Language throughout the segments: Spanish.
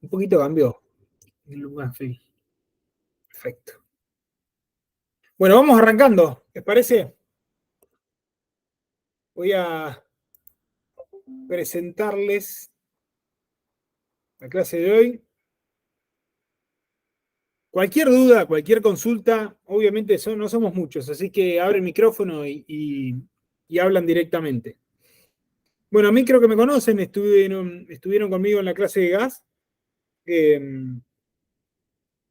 Un poquito cambió. Perfecto. Bueno, vamos arrancando, ¿les parece? Voy a presentarles la clase de hoy. Cualquier duda, cualquier consulta, obviamente no somos muchos, así que abre el micrófono y hablan directamente. Bueno, a mí creo que me conocen, estuvieron conmigo en la clase de gas.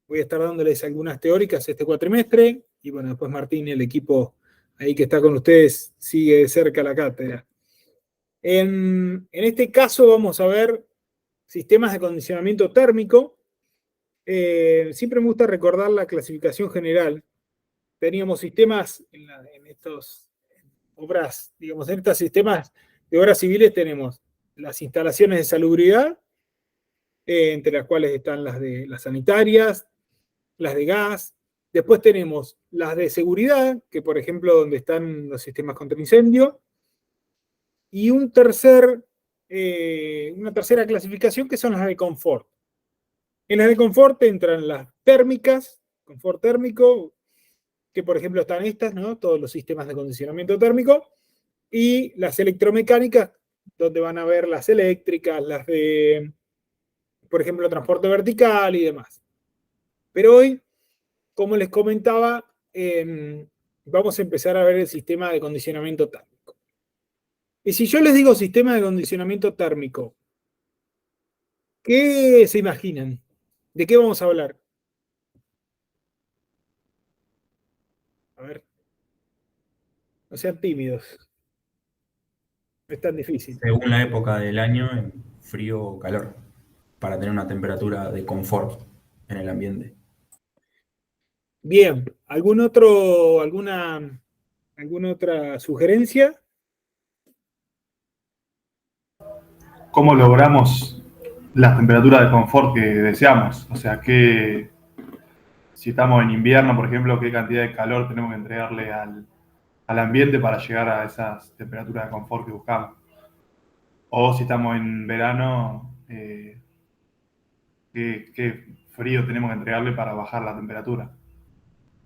Voy a estar dándoles algunas teóricas este cuatrimestre, y bueno, después Martín y el equipo ahí que está con ustedes sigue de cerca la cátedra. En este caso vamos a ver sistemas de acondicionamiento térmico. Siempre me gusta recordar la clasificación general. Teníamos sistemas en estas obras, digamos, en estos sistemas de obras civiles tenemos las instalaciones de salubridad, entre las cuales están las de las sanitarias, las de gas. Después tenemos las de seguridad, que por ejemplo donde están los sistemas contra incendio. Y una tercera clasificación que son las de confort. En las de confort entran las térmicas, confort térmico, que por ejemplo están estas, ¿no? Todos los sistemas de acondicionamiento térmico, y las electromecánicas, donde van a ver las eléctricas, las de, por ejemplo, transporte vertical y demás. Pero hoy, como les comentaba, vamos a empezar a ver el sistema de acondicionamiento térmico. Y si yo les digo sistema de acondicionamiento térmico, ¿qué se imaginan? ¿De qué vamos a hablar? A ver, no sean tímidos. No es tan difícil. Según la época del año, en frío o calor, para tener una temperatura de confort en el ambiente. Bien, alguna otra sugerencia? ¿Cómo logramos las temperaturas de confort que deseamos? O sea, si estamos en invierno, por ejemplo, qué cantidad de calor tenemos que entregarle al ambiente para llegar a esas temperaturas de confort que buscamos. O si estamos en verano, qué frío tenemos que entregarle para bajar la temperatura.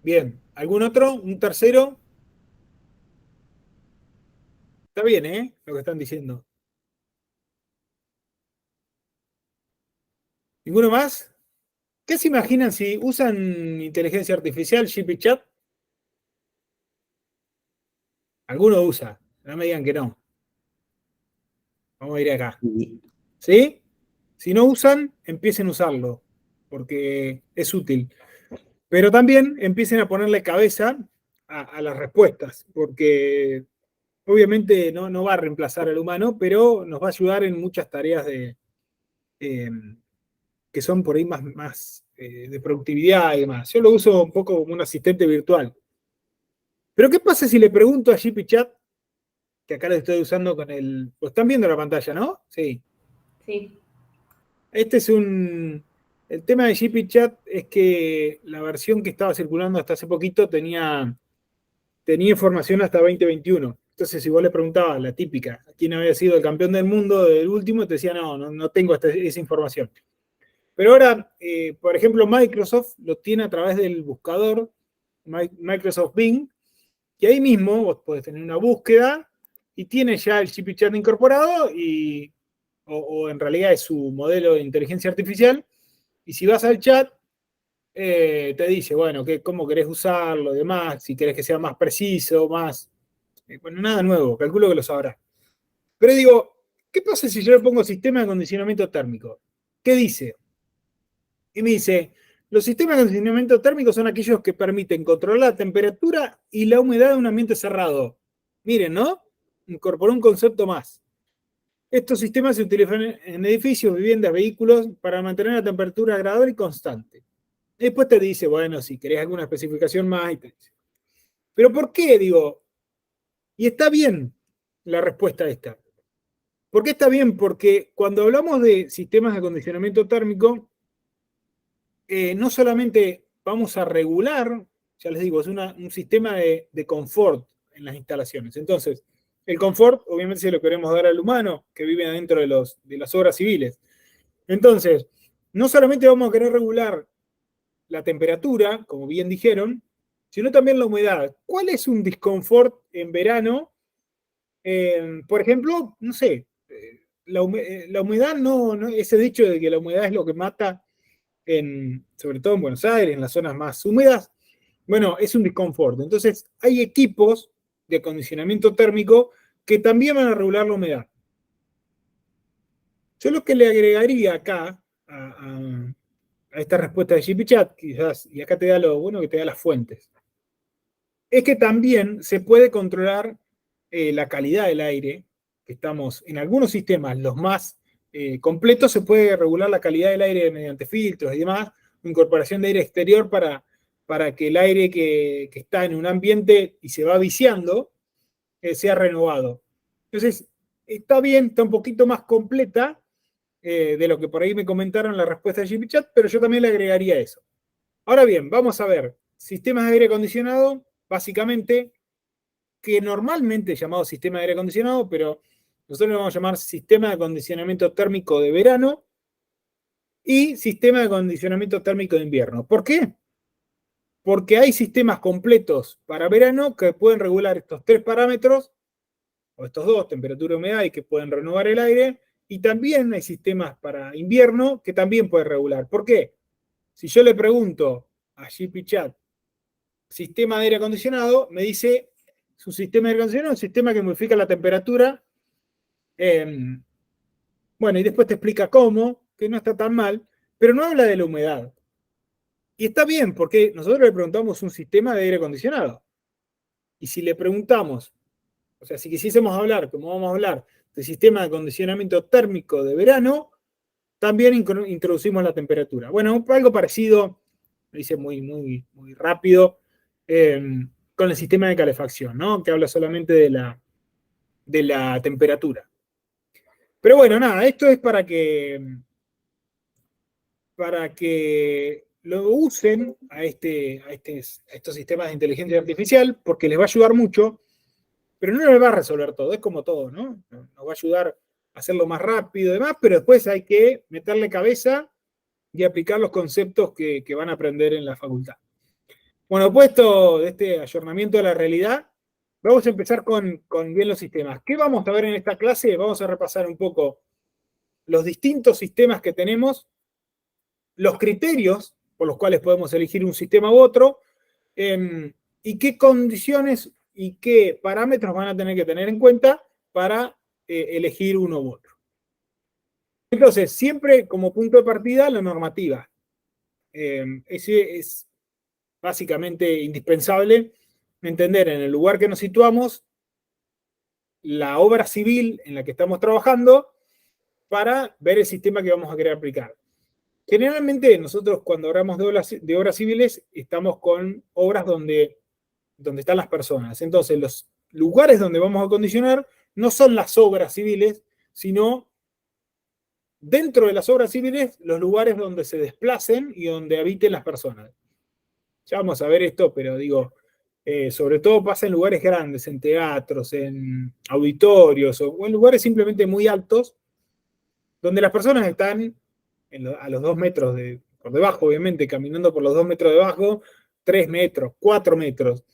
Bien, ¿algún otro? ¿Un tercero? Está bien, ¿eh? Lo que están diciendo. ¿Ninguno más? ¿Qué se imaginan si usan inteligencia artificial, GPChat? Alguno usa, no me digan que no. Vamos a ir acá. ¿Sí? Si no usan, empiecen a usarlo, porque es útil. Pero también empiecen a ponerle cabeza a las respuestas, porque obviamente no va a reemplazar al humano, pero nos va a ayudar en muchas tareas que son por ahí más de productividad y demás. Yo lo uso un poco como un asistente virtual. Pero ¿qué pasa si le pregunto a GPChat, que acá lo estoy usando con el... Lo están viendo la pantalla, ¿no? Sí. Sí. Este es el tema de GPChat es que la versión que estaba circulando hasta hace poquito tenía información hasta 2021. Entonces, si vos le preguntabas, la típica, quién había sido el campeón del mundo del último, te decía, no tengo esa información. Pero ahora, por ejemplo, Microsoft lo tiene a través del buscador Microsoft Bing, y ahí mismo vos podés tener una búsqueda y tiene ya el GPChat incorporado o en realidad es su modelo de inteligencia artificial, y si vas al chat, te dice, bueno, cómo querés usarlo, demás, si querés que sea más preciso, más... bueno, nada nuevo, calculo que lo sabrá. Pero digo, ¿qué pasa si yo le pongo sistema de acondicionamiento térmico? ¿Qué dice? Y me dice, los sistemas de acondicionamiento térmico son aquellos que permiten controlar la temperatura y la humedad de un ambiente cerrado. Miren, ¿no? Incorporó un concepto más. Estos sistemas se utilizan en edificios, viviendas, vehículos para mantener la temperatura agradable y constante. Después te dice, bueno, si querés alguna especificación más, y te dice. Pero ¿por qué? Digo, y está bien la respuesta a esta. ¿Por qué está bien? Porque cuando hablamos de sistemas de acondicionamiento térmico, no solamente vamos a regular, ya les digo, es un sistema de confort en las instalaciones. Entonces, el confort obviamente se lo queremos dar al humano que vive dentro de las obras civiles. Entonces, no solamente vamos a querer regular la temperatura, como bien dijeron, sino también la humedad. ¿Cuál es un disconfort en verano? Por ejemplo, no sé, la humedad ese dicho de que la humedad es lo que mata, sobre todo en Buenos Aires, en las zonas más húmedas, bueno, es un disconfort. Entonces, hay equipos de acondicionamiento térmico que también van a regular la humedad. Yo lo que le agregaría acá a esta respuesta de GPChat, quizás, y acá te da lo bueno que te da las fuentes, es que también se puede controlar la calidad del aire, que estamos en algunos sistemas, los más completos, se puede regular la calidad del aire mediante filtros y demás, incorporación de aire exterior para que el aire que está en un ambiente y se va viciando, sea renovado. Entonces, está bien, está un poquito más completa de lo que por ahí me comentaron en la respuesta de GPChat, pero yo también le agregaría eso. Ahora bien, vamos a ver, sistemas de aire acondicionado, básicamente, que normalmente es llamado sistema de aire acondicionado, pero nosotros lo vamos a llamar sistema de acondicionamiento térmico de verano y sistema de acondicionamiento térmico de invierno. ¿Por qué? Porque hay sistemas completos para verano que pueden regular estos 3 parámetros, o estos 2, temperatura y humedad, y que pueden renovar el aire, y también hay sistemas para invierno que también pueden regular. ¿Por qué? Si yo le pregunto a GPChat, sistema de aire acondicionado, me dice, es un sistema de aire acondicionado, un sistema que modifica la temperatura. Bueno, y después te explica cómo, que no está tan mal, pero no habla de la humedad. Y está bien, porque nosotros le preguntamos un sistema de aire acondicionado. Y si le preguntamos, o sea, si quisiésemos hablar, como vamos a hablar, del sistema de acondicionamiento térmico de verano, también introducimos la temperatura. Bueno, algo parecido, lo hice muy rápido, con el sistema de calefacción, ¿no? Que habla solamente de la temperatura. Pero bueno, nada, esto es para que lo usen a estos sistemas de inteligencia artificial, porque les va a ayudar mucho, pero no les va a resolver todo, es como todo, ¿no? Nos va a ayudar a hacerlo más rápido y demás, pero después hay que meterle cabeza y aplicar los conceptos que van a aprender en la facultad. Bueno, puesto de este ayornamiento de la realidad, vamos a empezar con bien los sistemas. ¿Qué vamos a ver en esta clase? Vamos a repasar un poco los distintos sistemas que tenemos, los criterios por los cuales podemos elegir un sistema u otro, y qué condiciones y qué parámetros van a tener que tener en cuenta para elegir uno u otro. Entonces, siempre como punto de partida, la normativa. Ese es básicamente indispensable entender en el lugar que nos situamos la obra civil en la que estamos trabajando para ver el sistema que vamos a querer aplicar. Generalmente nosotros cuando hablamos de obras civiles estamos con obras donde están las personas. Entonces los lugares donde vamos a acondicionar no son las obras civiles, sino dentro de las obras civiles los lugares donde se desplacen y donde habiten las personas. Ya vamos a ver esto, pero digo, sobre todo pasa en lugares grandes, en teatros, en auditorios o en lugares simplemente muy altos, donde las personas están a los 2 metros por debajo, obviamente, caminando por los 2 metros debajo, 3 metros, 4 metros.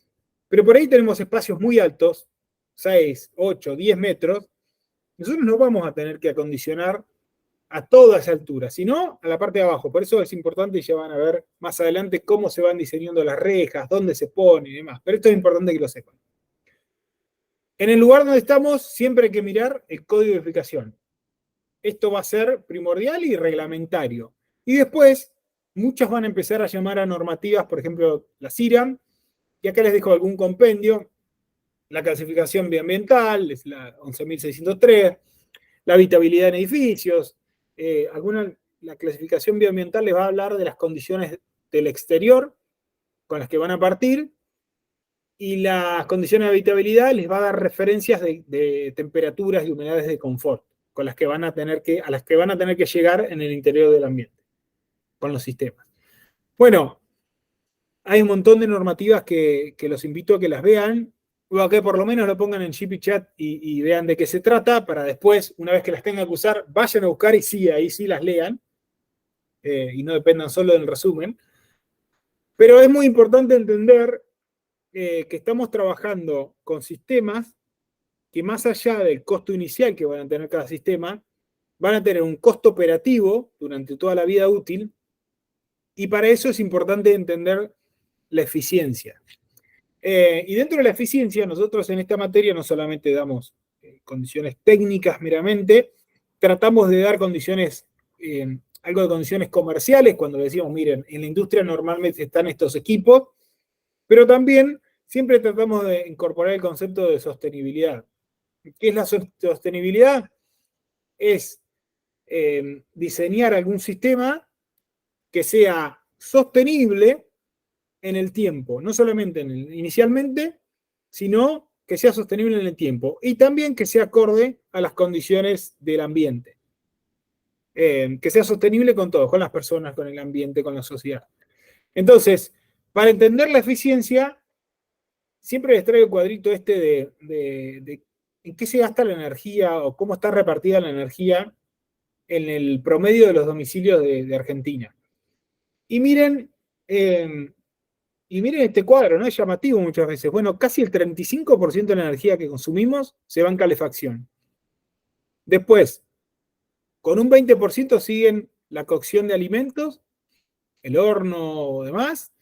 Pero por ahí tenemos espacios muy altos, 6, 8, 10 metros. Nosotros no vamos a tener que acondicionar a toda esa altura, sino a la parte de abajo. Por eso es importante, y ya van a ver más adelante cómo se van diseñando las rejas, dónde se pone y demás. Pero esto es importante que lo sepan. En el lugar donde estamos, siempre hay que mirar el código de edificación. Esto va a ser primordial y reglamentario. Y después, muchas van a empezar a llamar a normativas, por ejemplo, la CIRAM, y acá les dejo algún compendio. La clasificación bioambiental, es la 11.603, la habitabilidad en edificios. La clasificación bioambiental les va a hablar de las condiciones del exterior con las que van a partir, y las condiciones de habitabilidad les va a dar referencias de temperaturas y humedades de confort a las que van a tener que llegar en el interior del ambiente, con los sistemas. Bueno, hay un montón de normativas que los invito a que las vean, o a que por lo menos lo pongan en GPChat y vean de qué se trata, para después, una vez que las tengan que usar, vayan a buscar y sí, ahí sí las lean. y no dependan solo del resumen. Pero es muy importante entender que estamos trabajando con sistemas que más allá del costo inicial que van a tener cada sistema, van a tener un costo operativo durante toda la vida útil, y para eso es importante entender la eficiencia. Y dentro de la eficiencia, nosotros en esta materia no solamente damos condiciones técnicas meramente, tratamos de dar condiciones, algo de condiciones comerciales, cuando decimos, miren, en la industria normalmente están estos equipos, pero también siempre tratamos de incorporar el concepto de sostenibilidad. ¿Qué es la sostenibilidad? Es diseñar algún sistema que sea sostenible en el tiempo, no solamente inicialmente, sino que sea sostenible en el tiempo y también que sea acorde a las condiciones del ambiente. Que sea sostenible con todos, con las personas, con el ambiente, con la sociedad. Entonces, para entender la eficiencia, siempre les traigo el cuadrito este de en qué se gasta la energía o cómo está repartida la energía en el promedio de los domicilios de Argentina. Y miren este cuadro, ¿no? Es llamativo muchas veces. Bueno, casi el 35% de la energía que consumimos se va en calefacción. Después, con un 20% siguen la cocción de alimentos, el horno o demás,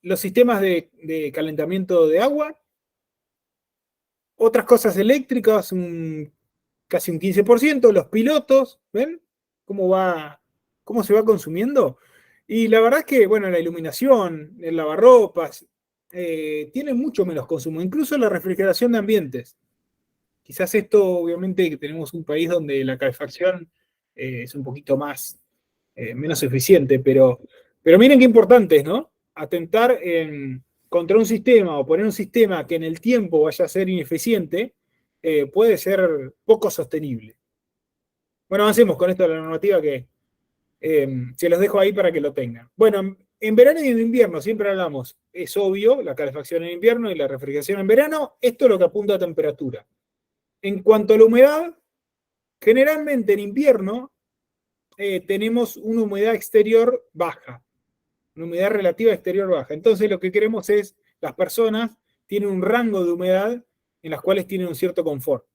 los sistemas de calentamiento de agua, otras cosas eléctricas, casi un 15%, los pilotos, ¿ven? ¿Cómo se va consumiendo? Y la verdad es que, bueno, la iluminación, el lavarropas, tiene mucho menos consumo, incluso la refrigeración de ambientes. Quizás esto, obviamente, que tenemos un país donde la calefacción es un poquito menos eficiente, pero miren qué importante es, ¿no? Atentar contra un sistema o poner un sistema que en el tiempo vaya a ser ineficiente, puede ser poco sostenible. Bueno, avancemos con esto de la normativa que se los dejo ahí para que lo tengan. Bueno, en verano y en invierno siempre hablamos, es obvio, la calefacción en invierno y la refrigeración en verano, esto es lo que apunta a temperatura. En cuanto a la humedad, generalmente en invierno tenemos una humedad exterior baja, una humedad relativa exterior baja. Entonces lo que queremos es, las personas tienen un rango de humedad en las cuales tienen un cierto confort.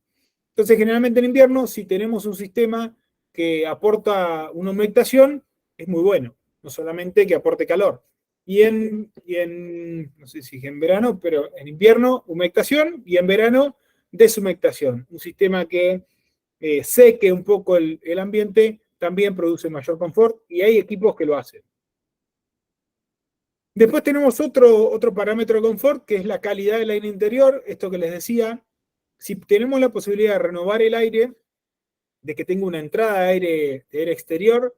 Entonces generalmente en invierno, si tenemos un sistema que aporta una humectación, es muy bueno, no solamente que aporte calor. No sé si en verano, pero en invierno, humectación, y en verano, deshumectación. Un sistema que seque un poco el ambiente también produce mayor confort, y hay equipos que lo hacen. Después tenemos otro parámetro de confort, que es la calidad del aire interior, esto que les decía. Si tenemos la posibilidad de renovar el aire, de que tenga una entrada de aire exterior,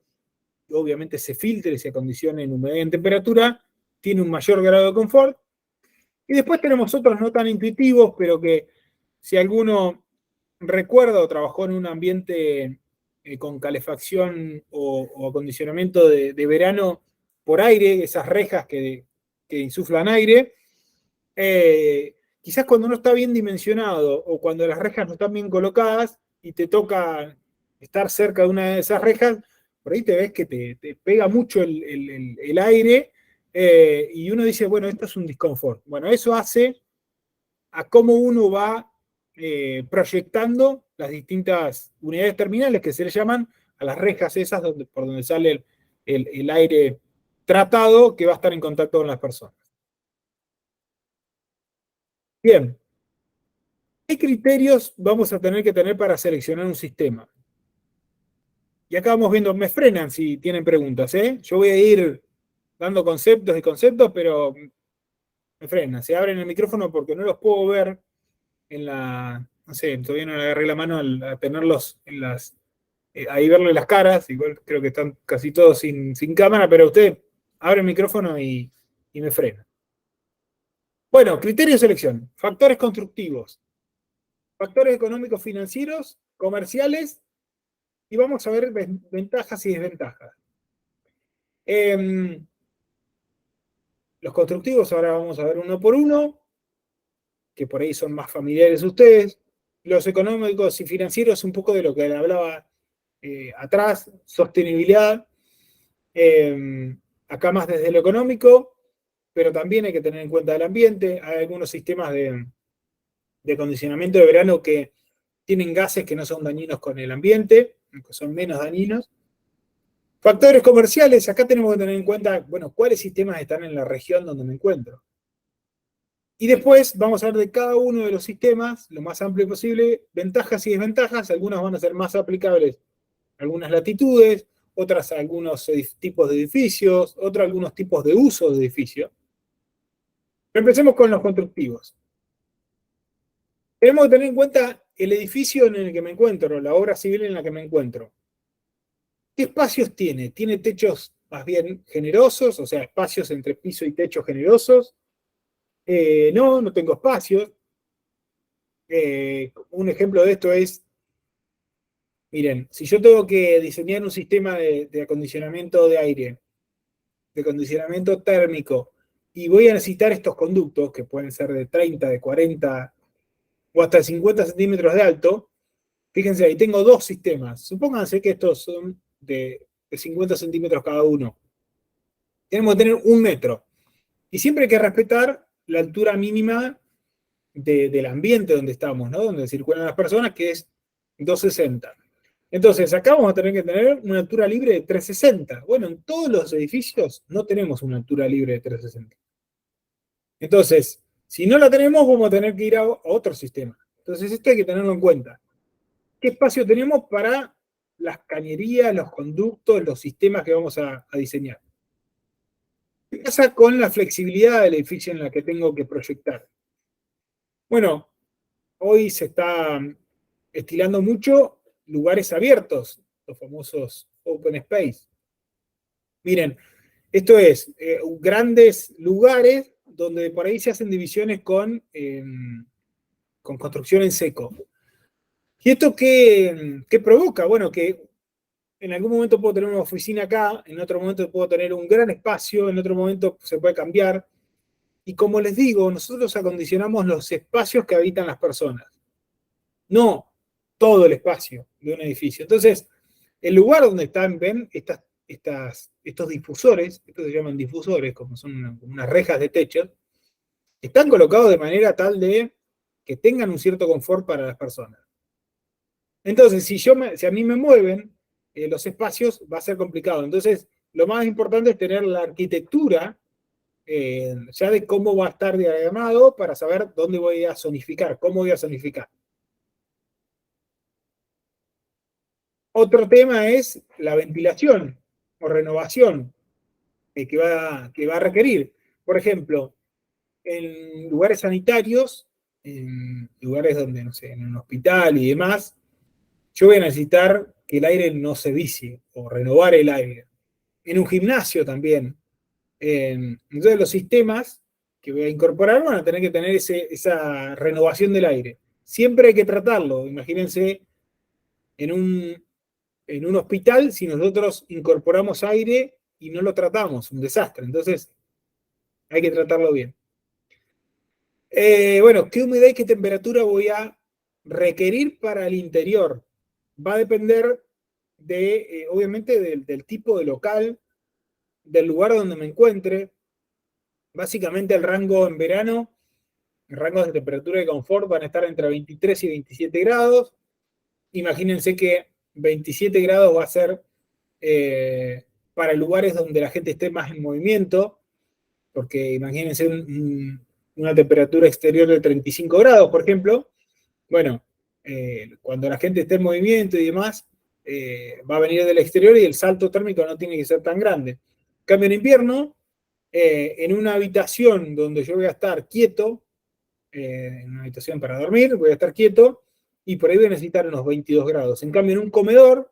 obviamente se filtre, se acondicione en humedad y en temperatura, tiene un mayor grado de confort. Y después tenemos otros no tan intuitivos, pero que si alguno recuerda o trabajó en un ambiente con calefacción o acondicionamiento de verano por aire, esas rejas que insuflan aire, quizás cuando no está bien dimensionado o cuando las rejas no están bien colocadas y te toca estar cerca de una de esas rejas, por ahí te ves que te pega mucho el aire y uno dice, bueno, esto es un disconfort. Bueno, eso hace a cómo uno va proyectando las distintas unidades terminales que se le llaman a las rejas esas por donde sale el aire tratado que va a estar en contacto con las personas. Bien, ¿qué criterios vamos a tener que tener para seleccionar un sistema? Y acá vamos viendo, me frenan si tienen preguntas, ¿eh? Yo voy a ir dando conceptos y conceptos, pero me frenan. Se abren el micrófono porque no los puedo ver en no sé, todavía no le agarré la mano a tenerlos ahí verle las caras, igual creo que están casi todos sin cámara, pero usted abre el micrófono y me frena. Bueno, criterio de selección, factores constructivos, factores económicos financieros, comerciales, y vamos a ver ventajas y desventajas. Los constructivos ahora vamos a ver uno por uno, que por ahí son más familiares ustedes. Los económicos y financieros, un poco de lo que hablaba atrás, sostenibilidad. Acá más desde lo económico, pero también hay que tener en cuenta el ambiente. Hay algunos sistemas de acondicionamiento de verano que tienen gases que no son dañinos con el ambiente, que son menos dañinos. Factores comerciales, acá tenemos que tener en cuenta, bueno, cuáles sistemas están en la región donde me encuentro. Y después vamos a ver de cada uno de los sistemas, lo más amplio posible, ventajas y desventajas. Algunas van a ser más aplicables a algunas latitudes, otras a algunos tipos de edificios, otras a algunos tipos de uso de edificio. Pero empecemos con los constructivos. Tenemos que tener en cuenta el edificio en el que me encuentro, la obra civil en la que me encuentro. ¿Qué espacios tiene? ¿Tiene techos más bien generosos, o sea, espacios entre piso y techo generosos? No tengo espacios. Un ejemplo de esto es, miren, si yo tengo que diseñar un sistema de acondicionamiento de aire, de acondicionamiento térmico, y voy a necesitar estos conductos, que pueden ser de 30, de 40 o hasta 50 centímetros de alto, fíjense, ahí tengo dos sistemas. Supónganse que estos son de 50 centímetros cada uno. Tenemos que tener 1 metro. Y siempre hay que respetar la altura mínima del ambiente donde estamos, ¿no? Donde circulan las personas, que es 260. Entonces, acá vamos a tener que tener una altura libre de 360. Bueno, en todos los edificios no tenemos una altura libre de 360. Entonces, si no la tenemos, vamos a tener que ir a otro sistema. Entonces, esto hay que tenerlo en cuenta. ¿Qué espacio tenemos para las cañerías, los conductos, los sistemas que vamos a diseñar? ¿Qué pasa con la flexibilidad del edificio en la que tengo que proyectar? Bueno, hoy se está estilando mucho lugares abiertos, los famosos open space. Miren, esto es grandes lugares donde por ahí se hacen divisiones con construcción en seco. ¿Y esto qué provoca? Bueno, que en algún momento puedo tener una oficina acá, en otro momento puedo tener un gran espacio, en otro momento se puede cambiar. Y como les digo, nosotros acondicionamos los espacios que habitan las personas, no todo el espacio de un edificio. Entonces, el lugar donde están, ven, estos difusores, estos se llaman difusores, como son unas rejas de techo, están colocados de manera tal de que tengan un cierto confort para las personas. Entonces, si a mí me mueven los espacios, va a ser complicado. Entonces, lo más importante es tener la arquitectura ya de cómo va a estar diagramado para saber dónde voy a zonificar, cómo voy a zonificar. Otro tema es la ventilación o renovación que va a requerir. Por ejemplo, en lugares sanitarios, en lugares donde, no sé, en un hospital y demás, yo voy a necesitar que el aire no se vicie o renovar el aire. En un gimnasio también. Entonces los sistemas que voy a incorporar van a tener que tener esa renovación del aire. Siempre hay que tratarlo. Imagínense en un hospital si nosotros incorporamos aire y no lo tratamos, un desastre. Entonces hay que tratarlo bien. Bueno, ¿qué humedad y qué temperatura voy a requerir para el interior? Va a depender obviamente del tipo de local, del lugar donde me encuentre. Básicamente el rango en verano, el rango de temperatura y confort van a estar entre 23 y 27 grados. Imagínense que 27 grados va a ser para lugares donde la gente esté más en movimiento, porque imagínense una temperatura exterior de 35 grados, por ejemplo. Bueno, cuando la gente esté en movimiento y demás, va a venir del exterior y el salto térmico no tiene que ser tan grande. En cambio, en invierno, en una habitación donde yo voy a estar quieto, en una habitación para dormir, voy a estar quieto, y por ahí voy a necesitar unos 22 grados. En cambio, en un comedor,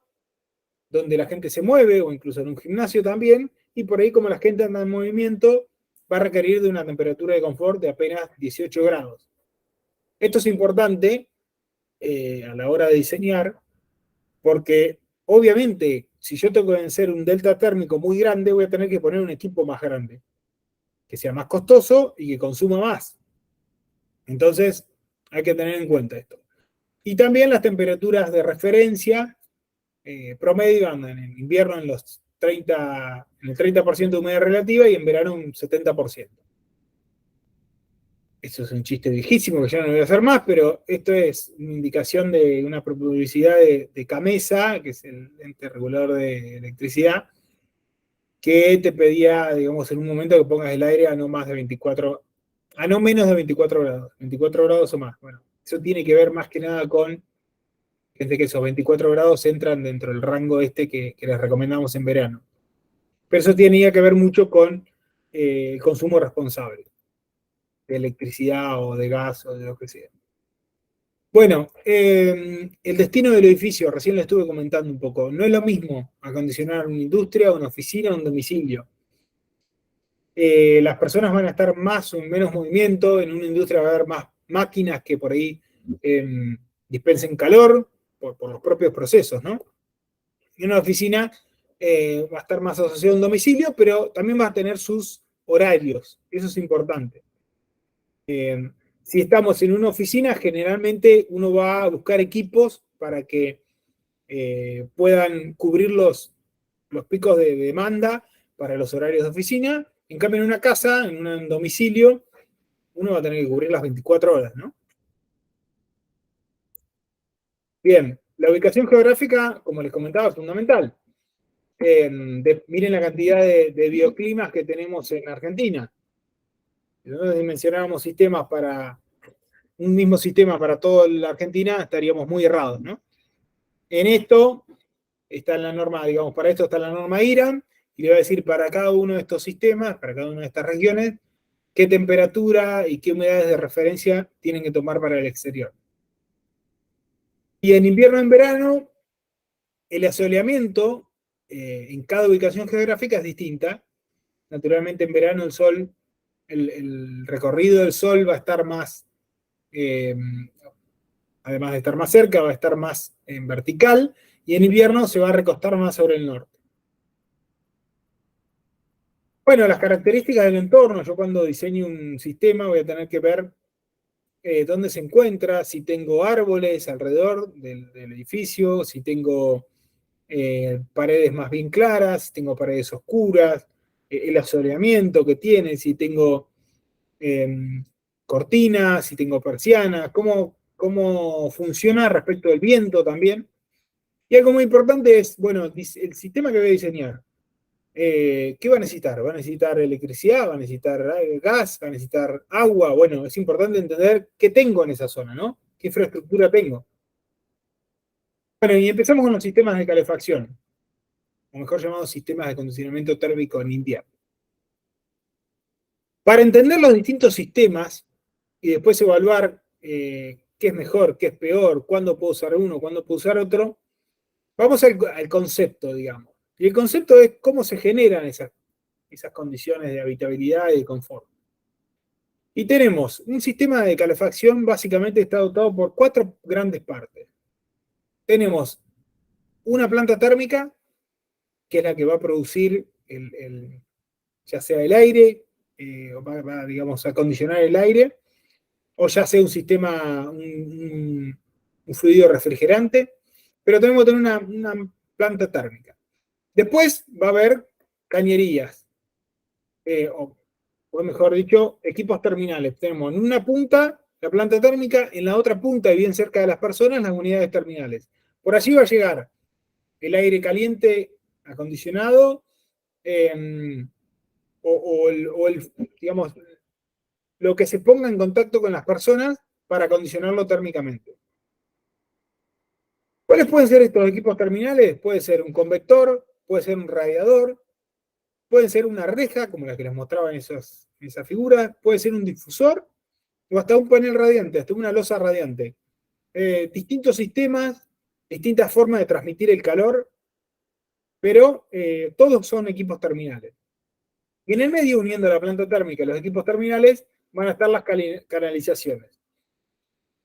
donde la gente se mueve, o incluso en un gimnasio también, y por ahí como la gente anda en movimiento, va a requerir de una temperatura de confort de apenas 18 grados. Esto es importante a la hora de diseñar, porque obviamente, si yo tengo que vencer un delta térmico muy grande, voy a tener que poner un equipo más grande, que sea más costoso y que consuma más. Entonces, hay que tener en cuenta esto. Y también las temperaturas de referencia promedio andan en invierno en los en el 30% de humedad relativa y en verano un 70%. Eso es un chiste viejísimo que ya no lo voy a hacer más, pero esto es una indicación de una publicidad de CAMESA, que es el ente regulador de electricidad, que te pedía, digamos, en un momento que pongas el aire a no menos de 24 grados, 24 grados o más. Bueno, eso tiene que ver más que nada con gente que esos 24 grados entran dentro del rango que les recomendamos en verano. Pero eso tenía que ver mucho con el consumo responsable de electricidad o de gas o de lo que sea. Bueno, el destino del edificio, recién lo estuve comentando un poco, no es lo mismo acondicionar una industria, una oficina, un domicilio. Las personas van a estar más o menos movimiento, en una industria va a haber más máquinas que por ahí dispensen calor por los propios procesos, ¿no? En una oficina va a estar más asociado a un domicilio, pero también va a tener sus horarios, eso es importante. Si estamos en una oficina, generalmente uno va a buscar equipos para que puedan cubrir los picos de demanda para los horarios de oficina. En cambio, en una casa, en un domicilio, uno va a tener que cubrir las 24 horas, ¿no? Bien, la ubicación geográfica, como les comentaba, es fundamental. Miren la cantidad de bioclimas que tenemos en Argentina. Si nosotros dimensionábamos sistemas para un mismo sistema para toda la Argentina, estaríamos muy errados, ¿no? En esto está la norma, digamos, para esto está la norma IRAM, y le va a decir para cada uno de estos sistemas, para cada una de estas regiones, qué temperatura y qué humedades de referencia tienen que tomar para el exterior. Y en invierno y en verano, el asoleamiento en cada ubicación geográfica es distinta. Naturalmente en verano el sol, el recorrido del sol va a estar más, además de estar más cerca, va a estar más en vertical, y en invierno se va a recostar más sobre el norte. Bueno, las características del entorno, yo cuando diseño un sistema voy a tener que ver dónde se encuentra, si tengo árboles alrededor del edificio, si tengo paredes más bien claras, si tengo paredes oscuras, el asoleamiento que tiene, si tengo cortinas, si tengo persianas, cómo funciona respecto del viento también. Y algo muy importante es, bueno, el sistema que voy a diseñar. ¿Qué va a necesitar? ¿Va a necesitar electricidad? ¿Va a necesitar gas? ¿Va a necesitar agua? Bueno, es importante entender qué tengo en esa zona, ¿no? ¿Qué infraestructura tengo? Bueno, y empezamos con los sistemas de calefacción, o mejor llamados sistemas de acondicionamiento térmico en invierno. Para entender los distintos sistemas y después evaluar qué es mejor, qué es peor, cuándo puedo usar uno, cuándo puedo usar otro, vamos al concepto, digamos. Y el concepto es cómo se generan esas condiciones de habitabilidad y de confort. Y tenemos un sistema de calefacción básicamente está dotado por 4 grandes partes. Tenemos una planta térmica, que es la que va a producir ya sea el aire, va, digamos, a acondicionar el aire, o ya sea un sistema, un fluido refrigerante, pero tenemos que tener una planta térmica. Después va a haber cañerías, o mejor dicho, equipos terminales. Tenemos en una punta la planta térmica, en la otra punta y bien cerca de las personas las unidades terminales. Por allí va a llegar el aire caliente acondicionado digamos, lo que se ponga en contacto con las personas para acondicionarlo térmicamente. ¿Cuáles pueden ser estos equipos terminales? Puede ser un convector, puede ser un radiador, puede ser una reja, como la que les mostraba en esas figuras, puede ser un difusor, o hasta un panel radiante, hasta una losa radiante. Distintos sistemas, distintas formas de transmitir el calor, pero todos son equipos terminales. Y en el medio, uniendo la planta térmica y los equipos terminales, van a estar las canalizaciones.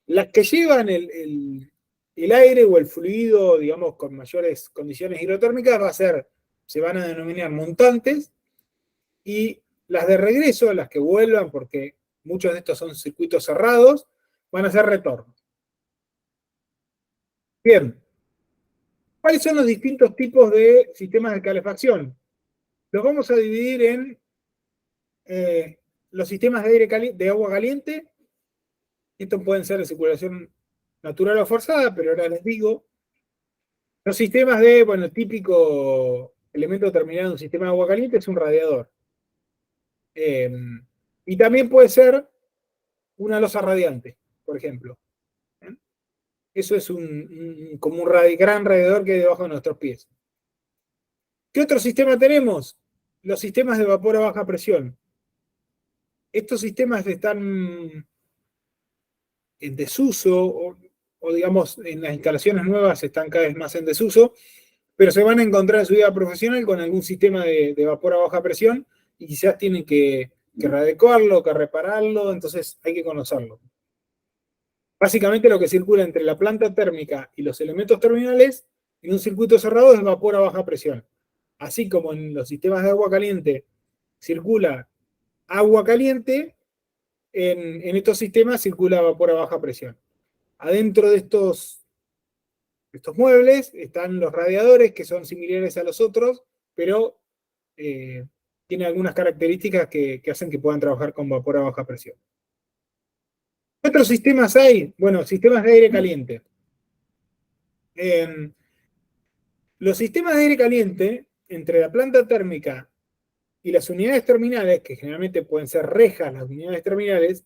Las que llevan el aire o el fluido, digamos, con mayores condiciones hidrotérmicas, se van a denominar montantes, y las de regreso, las que vuelvan, porque muchos de estos son circuitos cerrados, van a ser retornos. Bien. ¿Cuáles son los distintos tipos de sistemas de calefacción? Los vamos a dividir en los sistemas de agua caliente. Estos pueden ser de circulación natural o forzada, pero ahora les digo. Los sistemas bueno, el típico elemento determinado de un sistema de agua caliente es un radiador. Y también puede ser una losa radiante, por ejemplo. Eso es como un gran radiador que hay debajo de nuestros pies. ¿Qué otro sistema tenemos? Los sistemas de vapor a baja presión. Estos sistemas están en desuso, o digamos, en las instalaciones nuevas están cada vez más en desuso, pero se van a encontrar en su vida profesional con algún sistema de vapor a baja presión y quizás tienen que readecuarlo, que repararlo, entonces hay que conocerlo. Básicamente lo que circula entre la planta térmica y los elementos terminales en un circuito cerrado es vapor a baja presión. Así como en los sistemas de agua caliente circula agua caliente, en estos sistemas circula vapor a baja presión. Adentro de estos muebles están los radiadores, que son similares a los otros, pero tienen algunas características que hacen que puedan trabajar con vapor a baja presión. ¿Qué otros sistemas hay? Bueno, sistemas de aire caliente. Los sistemas de aire caliente, entre la planta térmica y las unidades terminales, que generalmente pueden ser rejas las unidades terminales,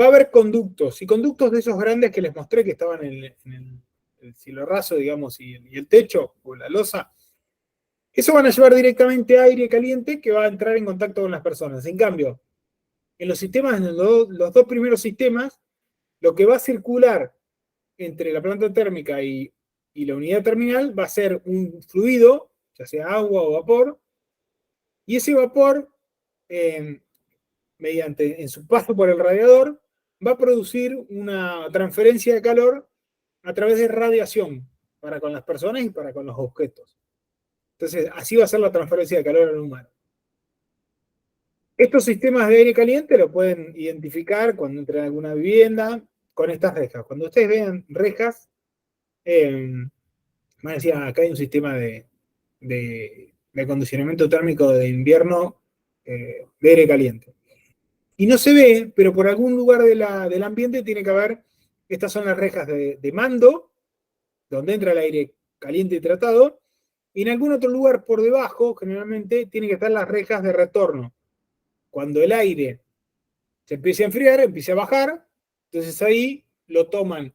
va a haber conductos, y conductos de esos grandes que les mostré que estaban en el cielo raso, digamos, y el techo, o la losa. Eso van a llevar directamente aire caliente que va a entrar en contacto con las personas. En cambio, en los sistemas, los dos primeros sistemas, lo que va a circular entre la planta térmica y la unidad terminal va a ser un fluido, ya sea agua o vapor, y ese vapor, en su paso por el radiador, va a producir una transferencia de calor a través de radiación para con las personas y para con los objetos. Entonces, así va a ser la transferencia de calor al humano. Estos sistemas de aire caliente lo pueden identificar cuando entran a alguna vivienda con estas rejas. Cuando ustedes vean rejas, van a decir, acá hay un sistema de acondicionamiento térmico de invierno de aire caliente. Y no se ve, pero por algún lugar del ambiente tiene que haber, estas son las rejas de mando, donde entra el aire caliente y tratado, y en algún otro lugar por debajo, generalmente, tienen que estar las rejas de retorno. Cuando el aire se empiece a enfriar, empiece a bajar, entonces ahí lo toman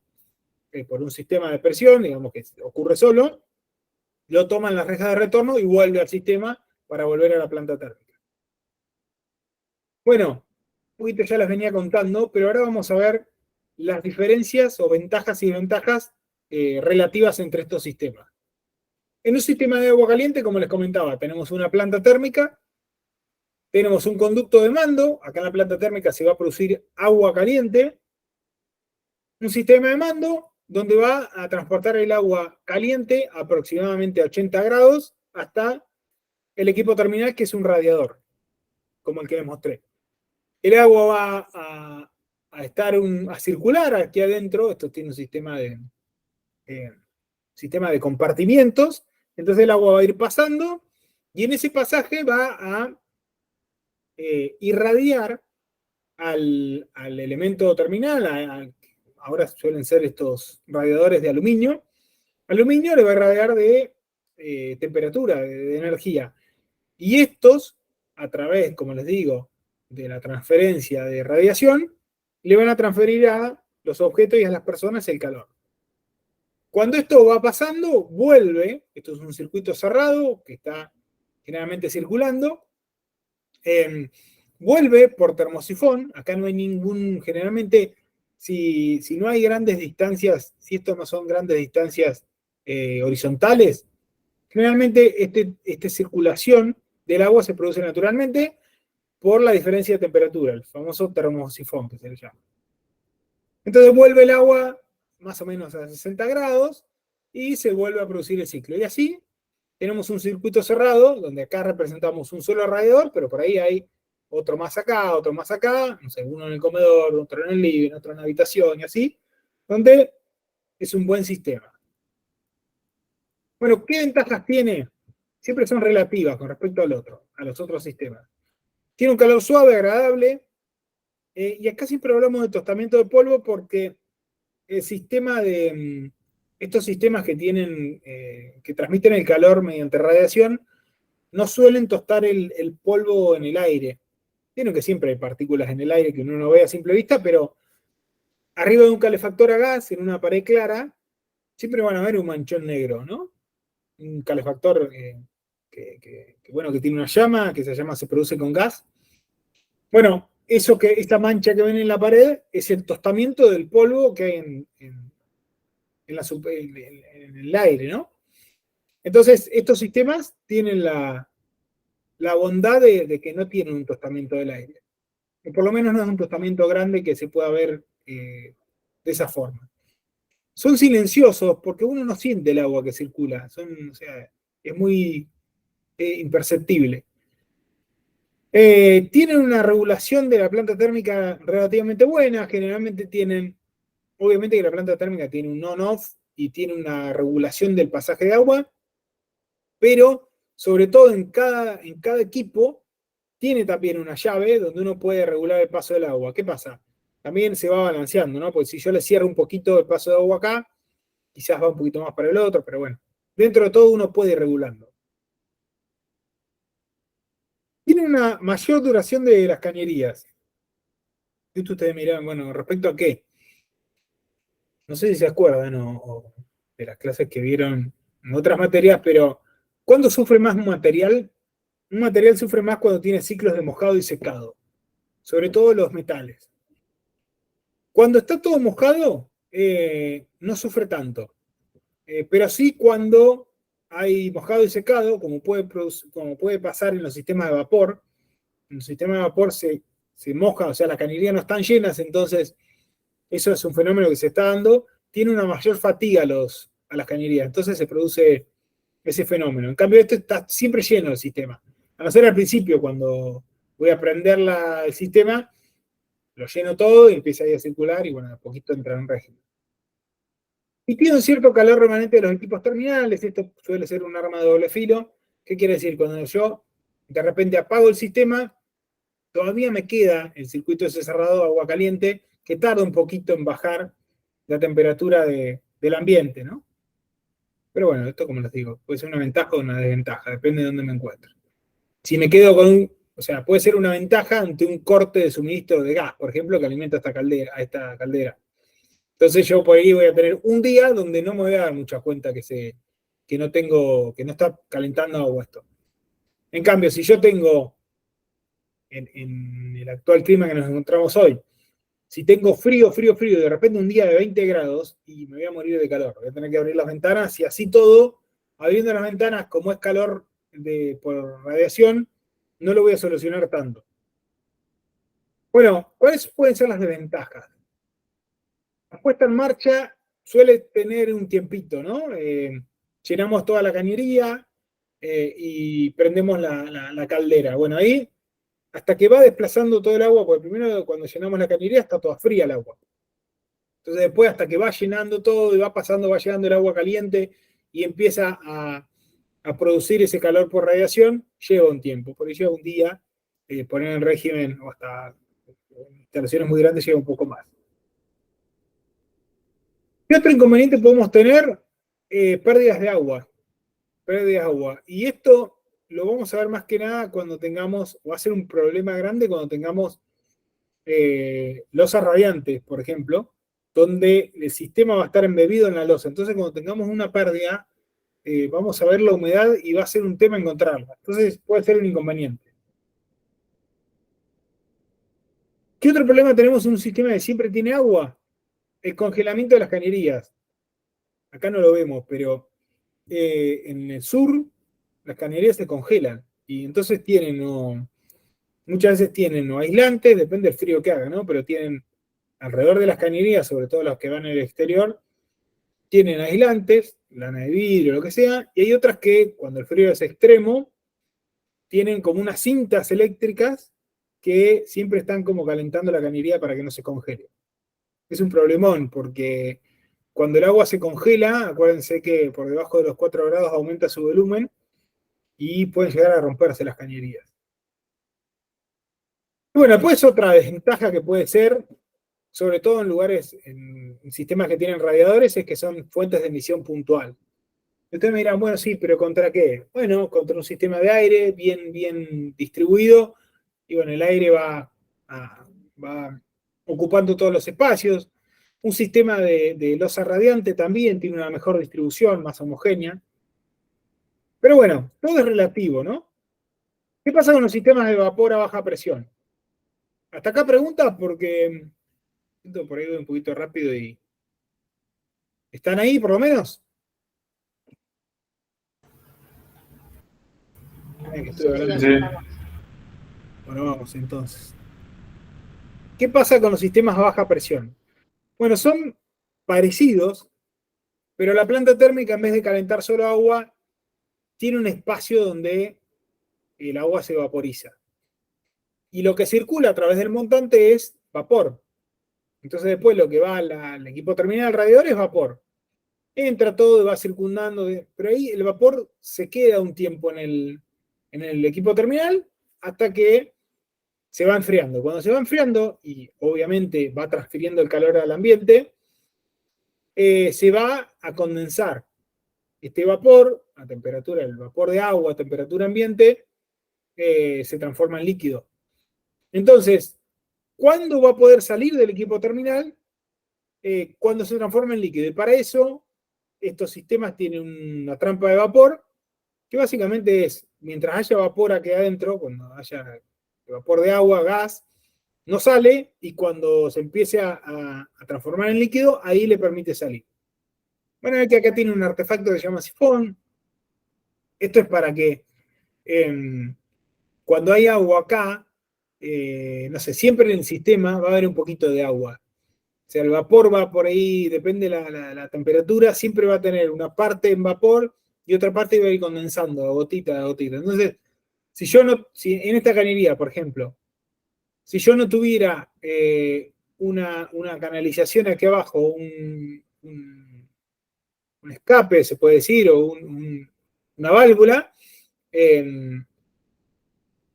por un sistema de presión, digamos que ocurre solo, lo toman las rejas de retorno y vuelve al sistema para volver a la planta térmica. Bueno, un poquito ya las venía contando, pero ahora vamos a ver las diferencias o ventajas y desventajas relativas entre estos sistemas. En un sistema de agua caliente, como les comentaba, tenemos una planta térmica, tenemos un conducto de mando, acá en la planta térmica se va a producir agua caliente, un sistema de mando donde va a transportar el agua caliente aproximadamente a 80 grados hasta el equipo terminal, que es un radiador, como el que les mostré. El agua va a circular aquí adentro, esto tiene un sistema de compartimientos, entonces el agua va a ir pasando y en ese pasaje va a irradiar al elemento terminal, ahora suelen ser estos radiadores de aluminio. Aluminio le va a irradiar de temperatura, de energía. Y estos, a través, como les digo, de la transferencia de radiación, le van a transferir a los objetos y a las personas el calor. Cuando esto va pasando, vuelve, esto es un circuito cerrado que está generalmente circulando, vuelve por termosifón, acá no hay generalmente, si no hay grandes distancias, si estos no son grandes distancias horizontales, generalmente esta circulación del agua se produce naturalmente por la diferencia de temperatura, el famoso termosifón que se le llama. Entonces vuelve el agua más o menos a 60 grados y se vuelve a producir el ciclo. Y así tenemos un circuito cerrado, donde acá representamos un solo radiador, pero por ahí hay otro más acá, no sé, uno en el comedor, otro en el living, otro en la habitación y así, donde es un buen sistema. Bueno, ¿qué ventajas tiene? Siempre son relativas con respecto al otro, a los otros sistemas. Tiene un calor suave, agradable, y acá siempre hablamos de tostamiento de polvo porque el sistema de estos sistemas que tienen, que transmiten el calor mediante radiación, no suelen tostar el polvo en el aire. Tienen que siempre hay partículas en el aire que uno no ve a simple vista, pero arriba de un calefactor a gas, en una pared clara, siempre van a ver un manchón negro, ¿no? Un calefactor bueno, que tiene una llama, que esa llama se produce con gas. Bueno, esta mancha que ven en la pared es el tostamiento del polvo que hay en el aire, ¿no? Entonces, estos sistemas tienen la bondad de que no tienen un tostamiento del aire. Que por lo menos no es un tostamiento grande que se pueda ver de esa forma. Son silenciosos porque uno no siente el agua que circula. O sea, es muy imperceptible. Tienen una regulación de la planta térmica relativamente buena. Generalmente obviamente que la planta térmica tiene un on-off y tiene una regulación del pasaje de agua, pero sobre todo en cada equipo tiene también una llave donde uno puede regular el paso del agua. ¿Qué pasa? También se va balanceando, ¿no? Porque si yo le cierro un poquito el paso de agua acá, quizás va un poquito más para el otro, pero bueno, dentro de todo uno puede ir regulando. Tiene una mayor duración de las cañerías. Esto ustedes miran, bueno, ¿respecto a qué? No sé si se acuerdan o de las clases que vieron en otras materias, pero ¿cuándo sufre más un material? Un material sufre más cuando tiene ciclos de mojado y secado, sobre todo los metales. Cuando está todo mojado, no sufre tanto, pero sí cuando hay mojado y secado, como puede pasar en los sistemas de vapor. En los sistemas de vapor se moja, o sea, las cañerías no están llenas, entonces eso es un fenómeno que se está dando, tiene una mayor fatiga a las cañerías, entonces se produce ese fenómeno. En cambio, esto está siempre lleno el sistema. A no ser al principio, cuando voy a prender el sistema, lo lleno todo y empieza ahí a circular y bueno, a poquito entra en régimen. Y tiene un cierto calor remanente de los equipos terminales, esto suele ser un arma de doble filo. ¿Qué quiere decir? Cuando yo de repente apago el sistema, todavía me queda el circuito ese cerrado de agua caliente que tarda un poquito en bajar la temperatura del ambiente, ¿no? Pero bueno, esto como les digo, puede ser una ventaja o una desventaja, depende de dónde me encuentre. Si me quedo o sea, puede ser una ventaja ante un corte de suministro de gas, por ejemplo, que alimenta a esta caldera. Entonces yo por ahí voy a tener un día donde no me voy a dar mucha cuenta que no está calentando agua esto. En cambio, si yo tengo en el actual clima que nos encontramos hoy, si tengo frío, y de repente un día de 20 grados, y me voy a morir de calor, voy a tener que abrir las ventanas, y así todo, abriendo las ventanas, como es calor por radiación, no lo voy a solucionar tanto. Bueno, ¿cuáles pueden ser las desventajas? La puesta en marcha suele tener un tiempito, ¿no? Llenamos toda la cañería y prendemos la caldera. Bueno, ahí hasta que va desplazando todo el agua, porque primero cuando llenamos la cañería está toda fría el agua. Entonces después hasta que va llenando todo y va llegando el agua caliente y empieza a producir ese calor por radiación, lleva un tiempo. Por eso lleva un día, poner en régimen o hasta instalaciones muy grandes lleva un poco más. ¿Qué otro inconveniente podemos tener? Pérdidas de agua. Y esto lo vamos a ver más que nada cuando tengamos, va a ser un problema grande cuando tengamos losas radiantes, por ejemplo, donde el sistema va a estar embebido en la losa. Entonces, cuando tengamos una pérdida, vamos a ver la humedad y va a ser un tema encontrarla. Entonces, puede ser un inconveniente. ¿Qué otro problema tenemos en un sistema que siempre tiene agua? El congelamiento de las cañerías. Acá no lo vemos, pero en el sur las cañerías se congelan y entonces muchas veces tienen aislantes, depende del frío que haga, ¿no? Pero tienen alrededor de las cañerías, sobre todo las que van en el exterior, tienen aislantes, lana de vidrio, lo que sea, y hay otras que cuando el frío es extremo, tienen como unas cintas eléctricas que siempre están como calentando la cañería para que no se congele. Es un problemón porque cuando el agua se congela, acuérdense que por debajo de los 4 grados aumenta su volumen y pueden llegar a romperse las cañerías. Y bueno, pues otra desventaja que puede ser, sobre todo en lugares, en sistemas que tienen radiadores, es que son fuentes de emisión puntual. Ustedes me dirán, bueno, sí, pero ¿contra qué? Bueno, contra un sistema de aire bien distribuido, y bueno, el aire va ocupando todos los espacios. Un sistema de losa radiante también tiene una mejor distribución, más homogénea. Pero bueno, todo es relativo, ¿no? ¿Qué pasa con los sistemas de vapor a baja presión? Hasta acá preguntas porque siento por ahí voy un poquito rápido y... ¿Están ahí por lo menos? Que estoy hablando. Sí. Bueno, vamos entonces. ¿Qué pasa con los sistemas a baja presión? Bueno, son parecidos, pero la planta térmica en vez de calentar solo agua, tiene un espacio donde el agua se vaporiza. Y lo que circula a través del montante es vapor. Entonces después lo que va al equipo terminal, al radiador, es vapor. Entra todo y va circundando, pero ahí el vapor se queda un tiempo en el equipo terminal hasta que se va enfriando. Cuando se va enfriando, y obviamente va transfiriendo el calor al ambiente, se va a condensar. Este vapor, a temperatura, el vapor de agua a temperatura ambiente, se transforma en líquido. Entonces, ¿cuándo va a poder salir del equipo terminal? Cuando se transforma en líquido. Y para eso, estos sistemas tienen una trampa de vapor, que básicamente es, mientras haya vapor aquí adentro, cuando haya vapor de agua, gas, no sale, y cuando se empiece a transformar en líquido, ahí le permite salir. Bueno, es que acá tiene un artefacto que se llama sifón. Esto es para que cuando hay agua acá, no sé, siempre en el sistema va a haber un poquito de agua. O sea, el vapor va por ahí, depende de la temperatura, siempre va a tener una parte en vapor y otra parte va a ir condensando, a gotita a gotita. Entonces, si en esta cañería, por ejemplo, si yo no tuviera una canalización aquí abajo, un escape, se puede decir, o una válvula,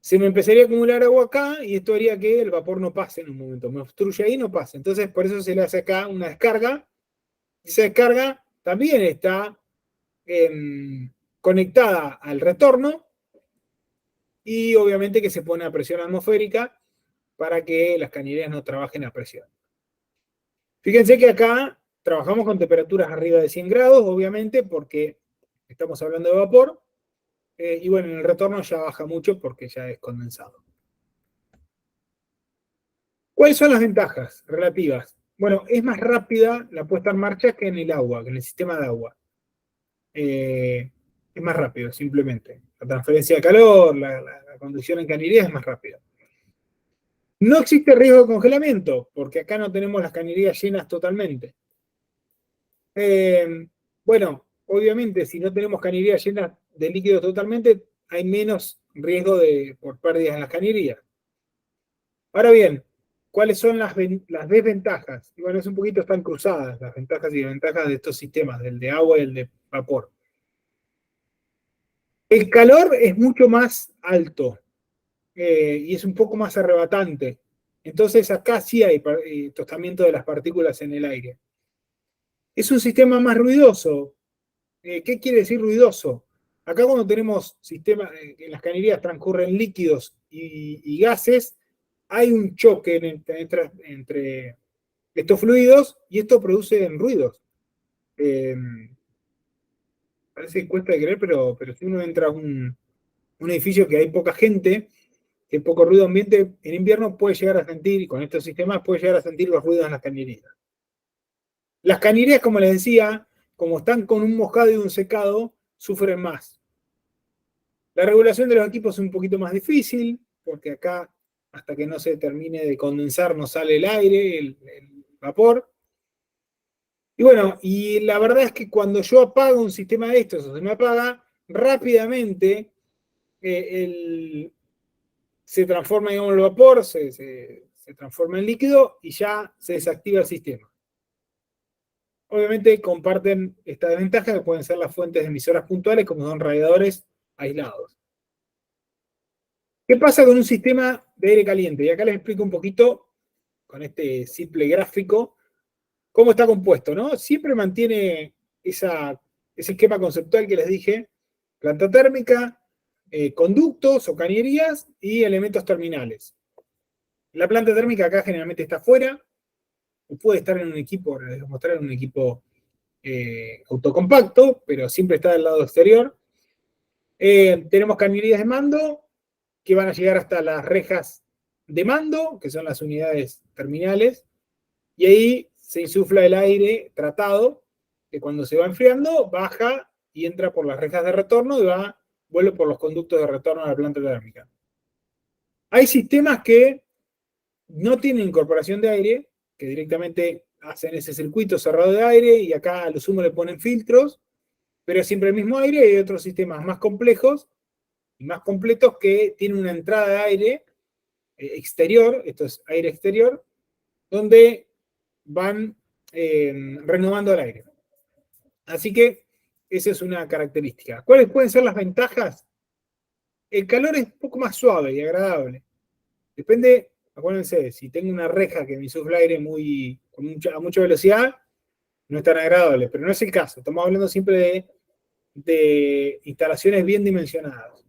se me empezaría a acumular agua acá y esto haría que el vapor no pase en un momento. Me obstruye ahí y no pasa. Entonces, por eso se le hace acá una descarga. Esa descarga también está conectada al retorno y obviamente que se pone a presión atmosférica para que las cañerías no trabajen a presión. Fíjense que acá trabajamos con temperaturas arriba de 100 grados, obviamente, porque estamos hablando de vapor. Y bueno, en el retorno ya baja mucho porque ya es condensado. ¿Cuáles son las ventajas relativas? Bueno, es más rápida la puesta en marcha que en el agua, que en el sistema de agua. Es más rápido, simplemente. La transferencia de calor, la conducción en cañerías es más rápida. No existe riesgo de congelamiento, porque acá no tenemos las cañerías llenas totalmente. Bueno, obviamente, si no tenemos cañerías llenas de líquido totalmente, hay menos riesgo por pérdidas en las cañerías. Ahora bien, ¿cuáles son las desventajas? Y bueno, es un poquito, están cruzadas las ventajas y desventajas de estos sistemas, del de agua y el de vapor. El calor es mucho más alto y es un poco más arrebatante. Entonces acá sí hay tostamiento de las partículas en el aire. Es un sistema más ruidoso. ¿Qué quiere decir ruidoso? Acá cuando tenemos sistemas, en las cañerías transcurren líquidos y gases, hay un choque entre estos fluidos y esto produce ruidos. Parece que cuesta de creer, pero si uno entra a un edificio que hay poca gente, que hay poco ruido ambiente, en invierno puede llegar a sentir, y con estos sistemas puede llegar a sentir los ruidos en las cañerías. Las cañerías, como les decía, como están con un mojado y un secado, sufren más. La regulación de los equipos es un poquito más difícil, porque acá, hasta que no se termine de condensar, no sale el aire, el vapor. Y bueno, y la verdad es que cuando yo apago un sistema de estos, o se me apaga, rápidamente se transforma, digamos, el vapor, se transforma en líquido y ya se desactiva el sistema. obviamente comparten esta desventaja que pueden ser las fuentes de emisoras puntuales como son radiadores aislados. ¿Qué pasa con un sistema de aire caliente? Y acá les explico un poquito, con este simple gráfico, cómo está compuesto, ¿no? Siempre mantiene ese esquema conceptual que les dije, planta térmica, conductos o cañerías y elementos terminales. La planta térmica acá generalmente está afuera, o puede estar en un equipo, les voy a mostrar en un equipo autocompacto, pero siempre está del lado exterior. Tenemos cañerías de mando que van a llegar hasta las rejas de mando, que son las unidades terminales, y ahí se insufla el aire tratado, que cuando se va enfriando, baja y entra por las rejas de retorno y vuelve por los conductos de retorno a la planta térmica. Hay sistemas que no tienen incorporación de aire, que directamente hacen ese circuito cerrado de aire y acá a lo sumo le ponen filtros, pero es siempre el mismo aire, y hay otros sistemas más complejos y más completos que tienen una entrada de aire exterior, esto es aire exterior, donde van renovando el aire. Así que esa es una característica. ¿Cuáles pueden ser las ventajas? El calor es un poco más suave y agradable. Depende, acuérdense, si tengo una reja que me insufla aire a mucha velocidad, no es tan agradable, pero no es el caso. Estamos hablando siempre de instalaciones bien dimensionadas.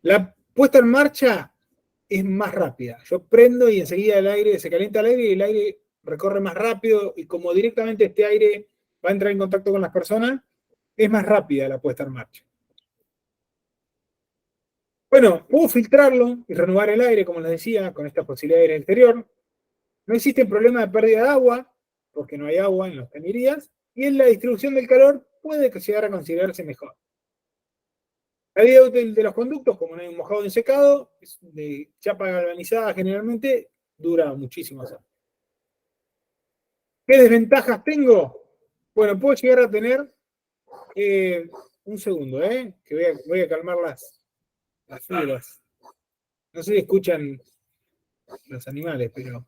La puesta en marcha es más rápida. Yo prendo y enseguida se calienta el aire y el aire recorre más rápido, y como directamente este aire va a entrar en contacto con las personas, es más rápida la puesta en marcha. Bueno, puedo filtrarlo y renovar el aire, como les decía, con esta posibilidad de aire exterior. No existe problema de pérdida de agua, porque no hay agua en las cañerías, y en la distribución del calor puede llegar a considerarse mejor. La vida útil de los conductos, como no hay un mojado en secado, es de chapa galvanizada generalmente, dura muchísimos años. ¿Qué desventajas tengo? Bueno, puedo llegar a tener, un segundo, que voy a calmar las fibras. No sé si escuchan los animales, pero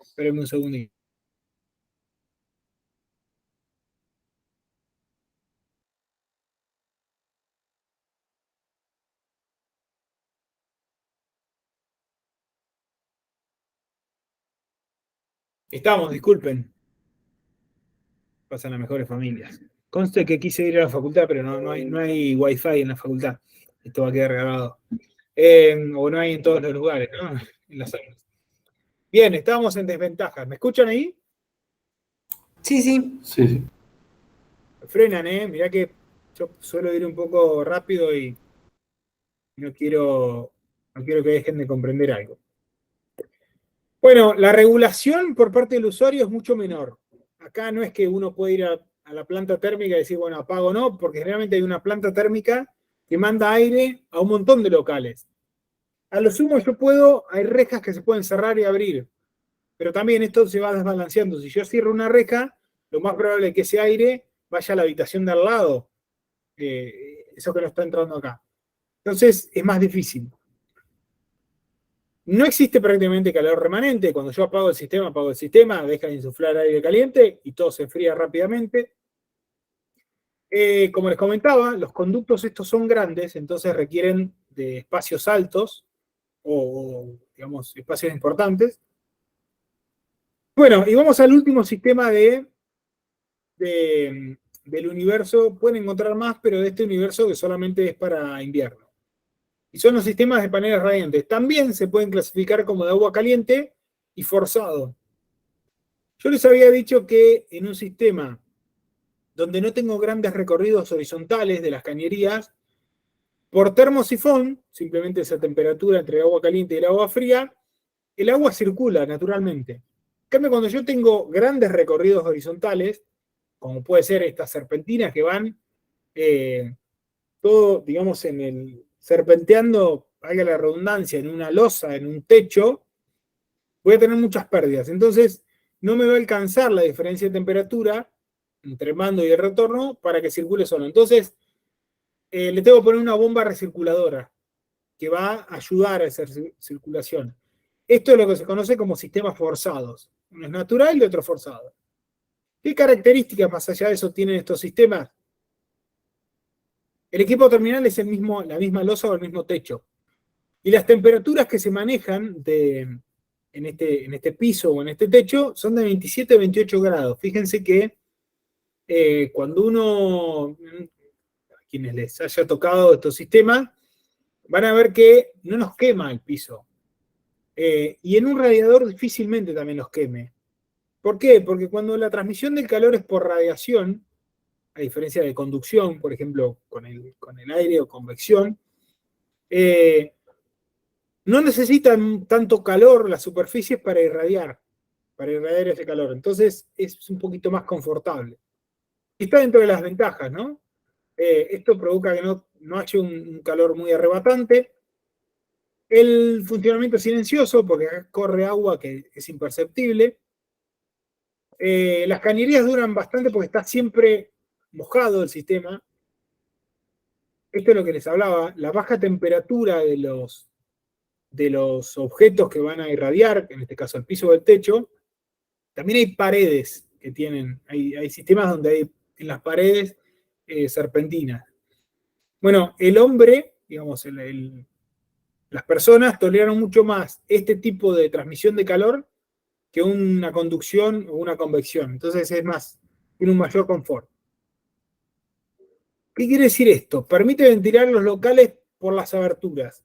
espérenme un segundito. Estamos, disculpen. Pasan las mejores familias. Conste que quise ir a la facultad, pero no hay wifi en la facultad. Esto va a quedar grabado. O no hay en todos los lugares, ¿no? En las aulas. Bien, estábamos en desventajas. ¿Me escuchan ahí? Sí, sí. Sí, sí. Frenan, mirá que yo suelo ir un poco rápido y no quiero que dejen de comprender algo. Bueno, la regulación por parte del usuario es mucho menor. Acá no es que uno puede ir a la planta térmica y decir, bueno, apago o no, porque generalmente hay una planta térmica que manda aire a un montón de locales. A lo sumo hay rejas que se pueden cerrar y abrir, pero también esto se va desbalanceando. Si yo cierro una reja, lo más probable es que ese aire vaya a la habitación de al lado, eso que no está entrando acá. Entonces es más difícil. No existe prácticamente calor remanente. Cuando yo apago el sistema, deja de insuflar aire caliente y todo se enfría rápidamente. Como les comentaba, los conductos estos son grandes, entonces requieren de espacios altos o digamos, espacios importantes. Bueno, y vamos al último sistema del universo. Pueden encontrar más, pero de este universo que solamente es para invierno. Y son los sistemas de paneles radiantes. También se pueden clasificar como de agua caliente y forzado. Yo les había dicho que en un sistema donde no tengo grandes recorridos horizontales de las cañerías, por termosifón, simplemente esa temperatura entre el agua caliente y el agua fría, el agua circula naturalmente. En cambio, cuando yo tengo grandes recorridos horizontales, como puede ser estas serpentinas que van todo, digamos, serpenteando, haga la redundancia, en una losa, en un techo, voy a tener muchas pérdidas. Entonces, no me va a alcanzar la diferencia de temperatura entre el mando y el retorno para que circule solo. Entonces, le tengo que poner una bomba recirculadora que va a ayudar a esa circulación. Esto es lo que se conoce como sistemas forzados. Uno es natural y otro forzado. ¿Qué características más allá de eso tienen estos sistemas? El equipo terminal es la misma losa o el mismo techo. Y las temperaturas que se manejan en este piso o en este techo son de 27 a 28 grados. Fíjense que cuando a quienes les haya tocado estos sistemas, van a ver que no nos quema el piso. Y en un radiador difícilmente también nos queme. ¿Por qué? Porque cuando la transmisión del calor es por radiación, a diferencia de conducción, por ejemplo, con el aire o convección, no necesitan tanto calor las superficies para irradiar ese calor. Entonces es un poquito más confortable. Y está dentro de las ventajas, ¿no? Esto provoca que no haya un calor muy arrebatante. El funcionamiento es silencioso porque acá corre agua que es imperceptible. Las cañerías duran bastante porque está siempre mojado el sistema. Esto es lo que les hablaba, la baja temperatura de los objetos que van a irradiar, en este caso el piso o el techo. También hay paredes que hay sistemas donde hay en las paredes serpentinas. Bueno, el hombre, digamos, las personas toleran mucho más este tipo de transmisión de calor que una conducción o una convección. Entonces tiene un mayor confort. ¿Qué quiere decir esto? Permite ventilar los locales por las aberturas.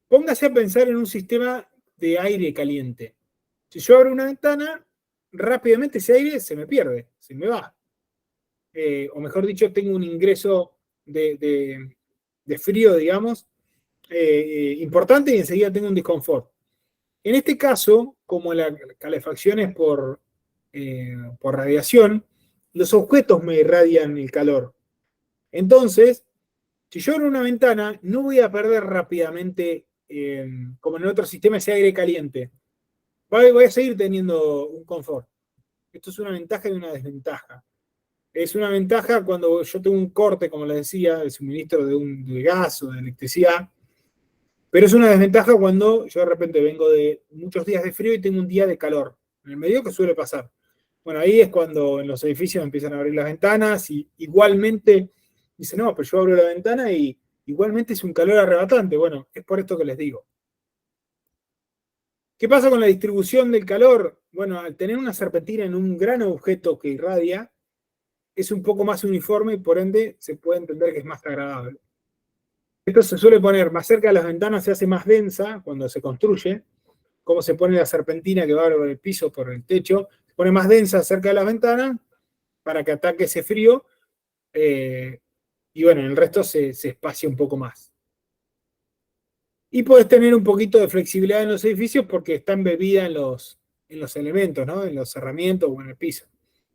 Póngase a pensar en un sistema de aire caliente. Si yo abro una ventana, rápidamente ese aire se me pierde, se me va. O mejor dicho, tengo un ingreso de frío, digamos, importante y enseguida tengo un disconfort. En este caso, como la calefacción es por radiación, los objetos me irradian el calor. Entonces, si yo abro una ventana, no voy a perder rápidamente, como en el otro sistema, ese aire caliente. Voy a seguir teniendo un confort. Esto es una ventaja y una desventaja. Es una ventaja cuando yo tengo un corte, como les decía, el suministro de gas o de electricidad, pero es una desventaja cuando yo de repente vengo de muchos días de frío y tengo un día de calor, en el medio que suele pasar. Bueno, ahí es cuando en los edificios empiezan a abrir las ventanas y igualmente dicen, no, pero yo abro la ventana y igualmente es un calor arrebatante. Bueno, es por esto que les digo. ¿Qué pasa con la distribución del calor? Bueno, al tener una serpentina en un gran objeto que irradia, es un poco más uniforme y por ende se puede entender que es más agradable. Esto se suele poner más cerca de las ventanas, se hace más densa cuando se construye, como se pone la serpentina que va por el piso, por el techo, se pone más densa cerca de las ventanas para que ataque ese frío, y bueno, en el resto se espacia un poco más. Y puedes tener un poquito de flexibilidad en los edificios porque está embebida en los elementos, ¿no? En los cerramientos o en el piso.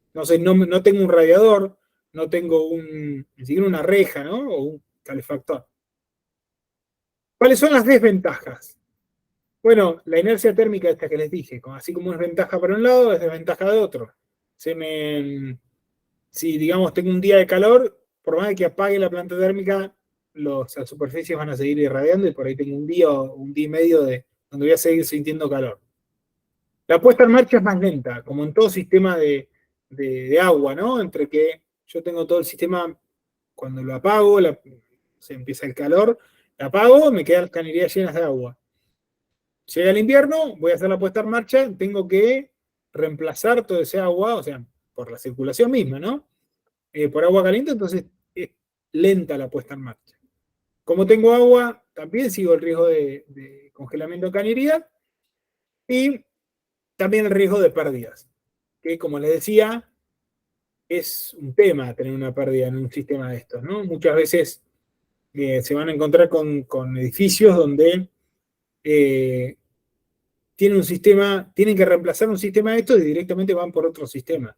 Entonces no tengo un radiador, no tengo ni siquiera una reja, ¿no? O un calefactor. ¿Cuáles son las desventajas? Bueno, la inercia térmica esta que les dije, así como es ventaja para un lado, es desventaja de otro. Si digamos tengo un día de calor, por más que apague la planta térmica, las superficies van a seguir irradiando y por ahí tengo un día o un día y medio donde voy a seguir sintiendo calor. La puesta en marcha es más lenta, como en todo sistema de agua, ¿no? Entre que yo tengo todo el sistema, cuando lo apago, se empieza el calor, la apago, me quedan las cañerías llenas de agua. Llega el invierno, voy a hacer la puesta en marcha, tengo que reemplazar todo ese agua, o sea, por la circulación misma, ¿no? Por agua caliente, entonces es lenta la puesta en marcha. Como tengo agua, también sigo el riesgo de congelamiento de cañería y también el riesgo de pérdidas, que como les decía, es un tema tener una pérdida en un sistema de estos, ¿no? Muchas veces se van a encontrar con edificios donde tienen que reemplazar un sistema de estos y directamente van por otro sistema.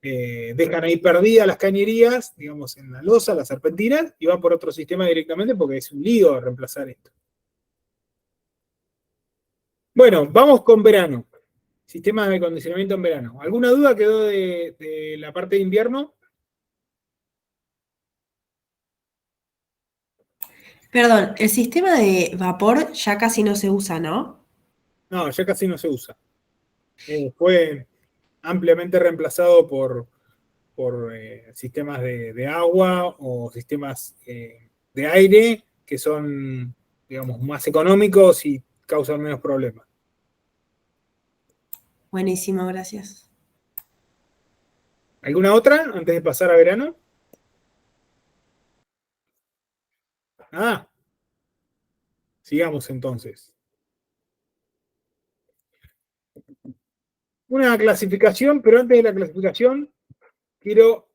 Dejan ahí perdidas las cañerías, digamos, en la losa, las serpentinas, y van por otro sistema directamente porque es un lío reemplazar esto. Bueno, vamos con verano. Sistemas de acondicionamiento en verano. ¿Alguna duda quedó de la parte de invierno? Perdón, el sistema de vapor ya casi no se usa, ¿no? No, ya casi no se usa. Fue ampliamente reemplazado por sistemas de agua o sistemas de aire que son, digamos, más económicos y causan menos problemas. Buenísimo, gracias. ¿Alguna otra antes de pasar a verano? Ah, sigamos entonces. Una clasificación, pero antes de la clasificación, quiero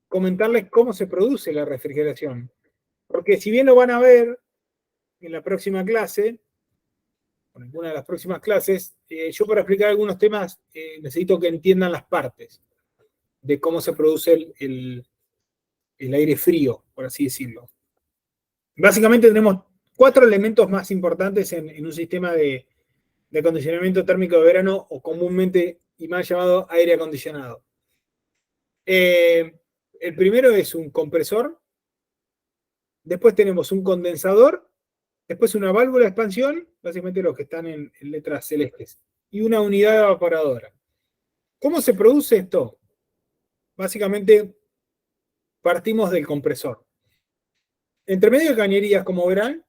comentarles cómo se produce la refrigeración. Porque si bien lo van a ver en la próxima clase, en alguna de las próximas clases, yo para explicar algunos temas necesito que entiendan las partes de cómo se produce el aire frío, por así decirlo. Básicamente tenemos 4 elementos más importantes en un sistema de acondicionamiento térmico de verano, o comúnmente y mal llamado aire acondicionado. El primero es un compresor, después tenemos un condensador, después una válvula de expansión, básicamente los que están en letras celestes, y una unidad evaporadora. ¿Cómo se produce esto? Básicamente partimos del compresor. Entre medio de cañerías, como verán,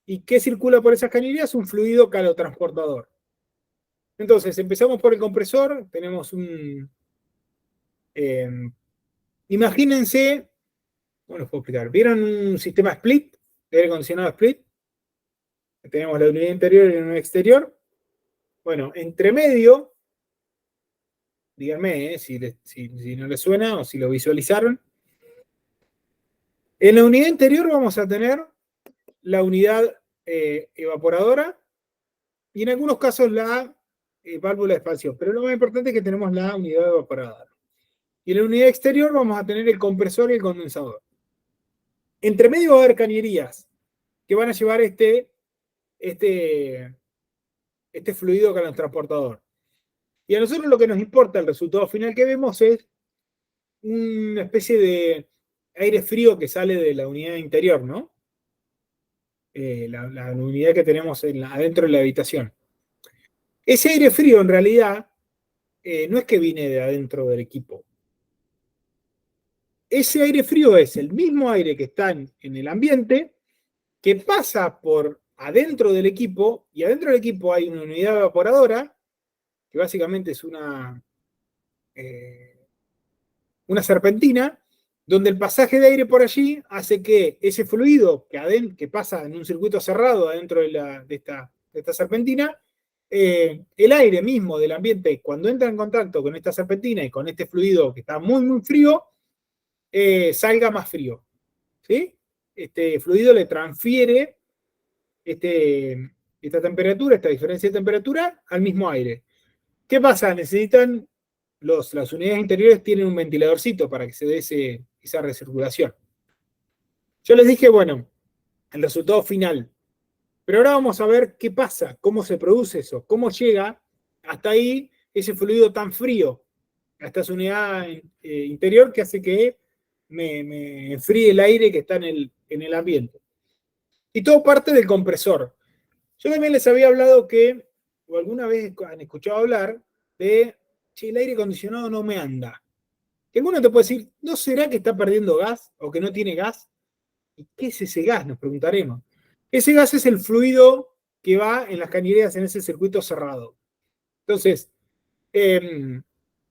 ¿y qué circula por esas cañerías? Un fluido calotransportador. Entonces, empezamos por el compresor, tenemos un... imagínense, bueno, les puedo explicar, ¿vieron un sistema split, de aire acondicionado split? Tenemos la unidad interior y la unidad exterior. Bueno, entre medio, díganme si no les suena o si lo visualizaron. En la unidad interior vamos a tener la unidad evaporadora y en algunos casos la válvula de expansión, pero lo más importante es que tenemos la unidad evaporadora. Y en la unidad exterior vamos a tener el compresor y el condensador. Entre medio va a haber cañerías que van a llevar este fluido calentransportador. Y a nosotros lo que nos importa, el resultado final que vemos es una especie de aire frío que sale de la unidad interior, ¿no? La unidad que tenemos adentro de la habitación. Ese aire frío en realidad no es que viene de adentro del equipo. Ese aire frío es el mismo aire que está en el ambiente, que pasa por adentro del equipo, y adentro del equipo hay una unidad evaporadora, que básicamente es una serpentina, donde el pasaje de aire por allí hace que ese fluido que pasa en un circuito cerrado adentro de esta serpentina, el aire mismo del ambiente, cuando entra en contacto con esta serpentina y con este fluido que está muy, muy frío, salga más frío. ¿Sí? Este fluido le transfiere esta temperatura, esta diferencia de temperatura, al mismo aire. ¿Qué pasa? Necesitan, las unidades interiores tienen un ventiladorcito para que se dé esa recirculación. Yo les dije, bueno, el resultado final. Pero ahora vamos a ver qué pasa, cómo se produce eso, cómo llega hasta ahí ese fluido tan frío, hasta esa unidad interior que hace que me enfríe el aire que está en el ambiente. Y todo parte del compresor. Yo también les había hablado que, o alguna vez han escuchado hablar, de che, el aire acondicionado no me anda. Que alguno te puede decir, ¿no será que está perdiendo gas o que no tiene gas? ¿Y qué es ese gas? Nos preguntaremos. Ese gas es el fluido que va en las cañerías en ese circuito cerrado. Entonces,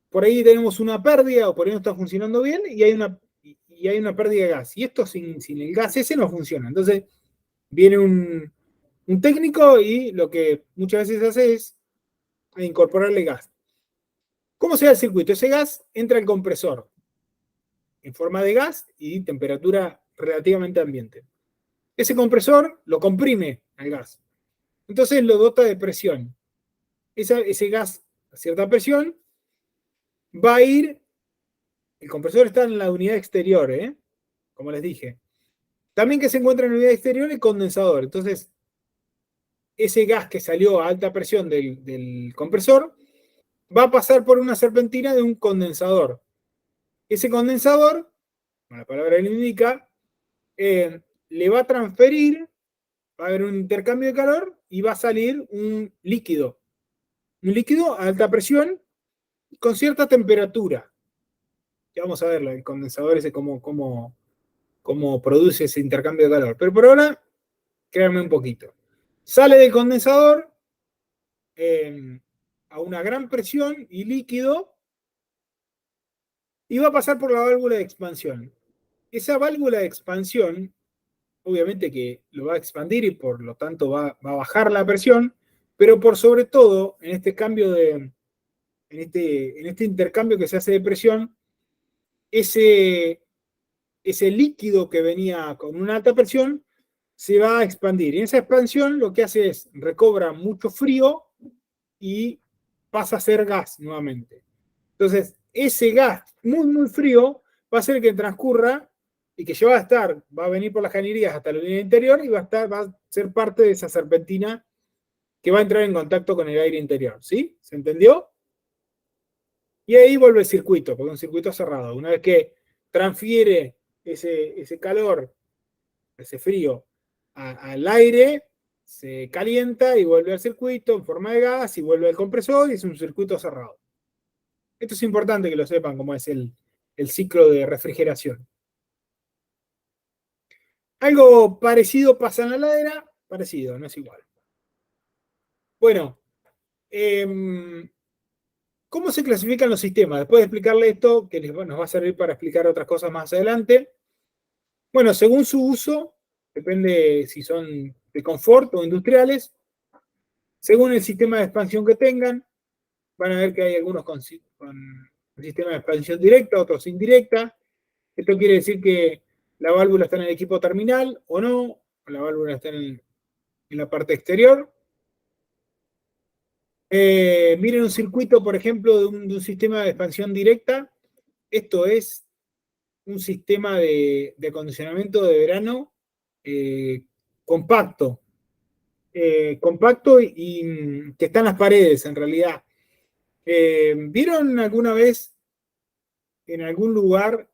por ahí tenemos una pérdida o por ahí no está funcionando bien y hay una pérdida de gas. Y esto sin el gas ese no funciona. Entonces, viene un técnico y lo que muchas veces hace es incorporarle gas. ¿Cómo se da el circuito? Ese gas entra al compresor en forma de gas y temperatura relativamente ambiente. Ese compresor lo comprime al gas. Entonces lo dota de presión. Ese gas a cierta presión va a ir. El compresor está en la unidad exterior, como les dije. También que se encuentra en la unidad exterior el condensador. Entonces, ese gas que salió a alta presión del compresor va a pasar por una serpentina de un condensador. Ese condensador, como la palabra le indica, le va a transferir, va a haber un intercambio de calor y va a salir un líquido. Un líquido a alta presión con cierta temperatura. Ya vamos a ver el condensador ese cómo produce ese intercambio de calor. Pero por ahora, créanme un poquito. Sale del condensador a una gran presión y líquido y va a pasar por la válvula de expansión. Esa válvula de expansión, obviamente que lo va a expandir y por lo tanto va a bajar la presión, pero por sobre todo, en este cambio en este intercambio que se hace de presión, ese líquido que venía con una alta presión se va a expandir. Y en esa expansión lo que hace es recobra mucho frío y pasa a ser gas nuevamente. Entonces, ese gas muy, muy frío va a hacer que transcurra y que ya va a venir por las cañerías hasta la línea interior y va a ser parte de esa serpentina que va a entrar en contacto con el aire interior. ¿Sí? ¿Se entendió? Y ahí vuelve el circuito, porque es un circuito cerrado. Una vez que transfiere ese calor, ese frío, al aire, se calienta y vuelve al circuito en forma de gas y vuelve al compresor y es un circuito cerrado. Esto es importante que lo sepan, cómo es el ciclo de refrigeración. Algo parecido pasa en la heladera, parecido, no es igual. Bueno, ¿cómo se clasifican los sistemas? Después de explicarle esto, que nos va a servir para explicar otras cosas más adelante. Bueno, según su uso, depende si son de confort o industriales. Según el sistema de expansión que tengan, van a ver que hay algunos con sistema de expansión directa, otros indirecta. Esto quiere decir que la válvula está en el equipo terminal o no, o la válvula está en la parte exterior. Miren un circuito, por ejemplo, de un sistema de expansión directa. Esto es un sistema de acondicionamiento de verano compacto. Compacto y que está en las paredes, en realidad. ¿Vieron alguna vez en algún lugar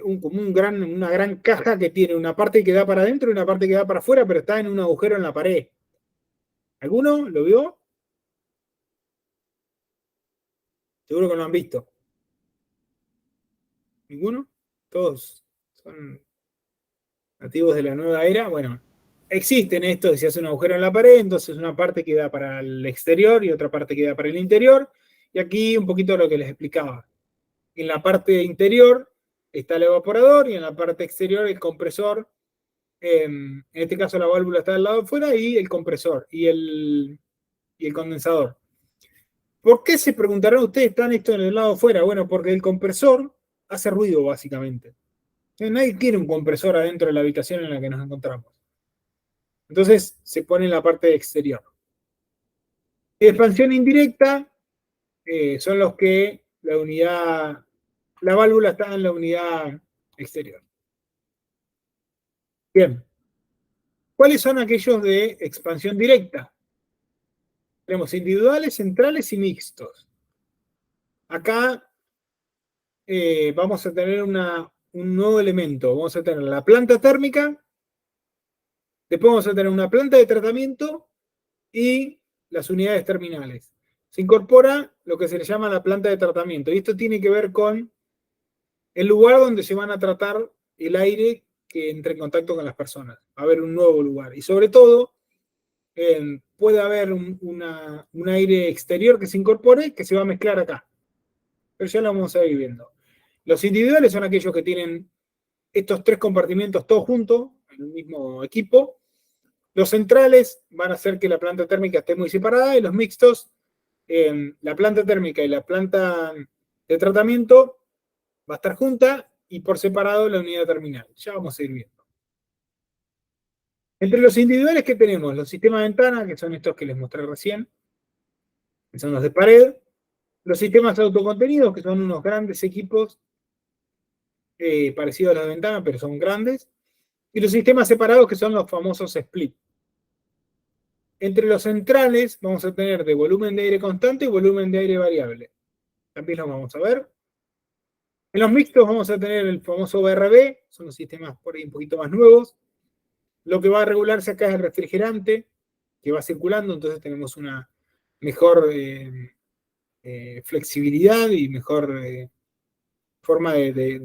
como una gran caja que tiene una parte que da para adentro y una parte que da para afuera, pero está en un agujero en la pared? ¿Alguno lo vio? Seguro que lo han visto. ¿Ninguno? Todos son nativos de la nueva era. Bueno, existen estos, si hace un agujero en la pared, entonces una parte queda para el exterior y otra parte queda para el interior. Y aquí un poquito lo que les explicaba. En la parte interior está el evaporador y en la parte exterior el compresor. En este caso la válvula está del lado de afuera y el compresor y el condensador. ¿Por qué, se preguntarán ustedes, están esto en el lado de afuera? Bueno, porque el compresor hace ruido básicamente. Nadie quiere un compresor adentro de la habitación en la que nos encontramos. Entonces se pone en la parte exterior. De expansión indirecta son los que la válvula está en la unidad exterior. Bien. ¿Cuáles son aquellos de expansión directa? Tenemos individuales, centrales y mixtos. Acá vamos a tener un nuevo elemento. Vamos a tener la planta térmica, después vamos a tener una planta de tratamiento y las unidades terminales. Se incorpora lo que se le llama la planta de tratamiento. Y esto tiene que ver con el lugar donde se van a tratar el aire que entre en contacto con las personas. Va a haber un nuevo lugar. Y sobre todo, puede haber un aire exterior que se incorpore que se va a mezclar acá. Pero ya lo vamos a ir viendo. Los individuales son aquellos que tienen estos tres compartimentos todos juntos, en un mismo equipo. Los centrales van a hacer que la planta térmica esté muy separada y los mixtos, la planta térmica y la planta de tratamiento va a estar junta y por separado la unidad terminal. Ya vamos a ir viendo. Entre los individuales que tenemos, los sistemas de ventana, que son estos que les mostré recién, que son los de pared, los sistemas autocontenidos, que son unos grandes equipos parecidos a los de ventana, pero son grandes, y los sistemas separados, que son los famosos split. Entre los centrales vamos a tener de volumen de aire constante y volumen de aire variable. También los vamos a ver. En los mixtos vamos a tener el famoso VRV, son los sistemas por ahí un poquito más nuevos. Lo que va a regularse acá es el refrigerante, que va circulando, entonces tenemos una mejor flexibilidad y mejor forma de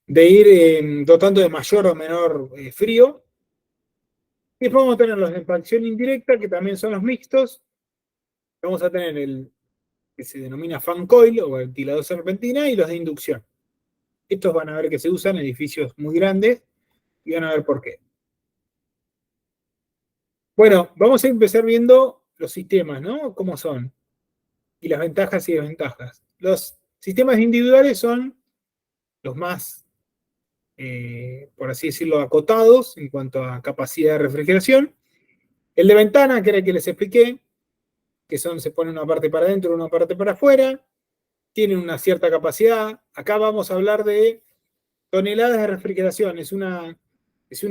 ir dotando de mayor o menor frío. Y después vamos a tener los de expansión indirecta, que también son los mixtos. Vamos a tener el que se denomina fan coil o ventilador serpentina y los de inducción. Estos van a ver que se usan en edificios muy grandes y van a ver por qué. Bueno, vamos a empezar viendo los sistemas, ¿no? ¿Cómo son? Y las ventajas y desventajas. Los sistemas individuales son los más, por así decirlo, acotados en cuanto a capacidad de refrigeración. El de ventana, que era el que les expliqué, que se pone una parte para adentro y una parte para afuera, tienen una cierta capacidad. Acá vamos a hablar de toneladas de refrigeración, es una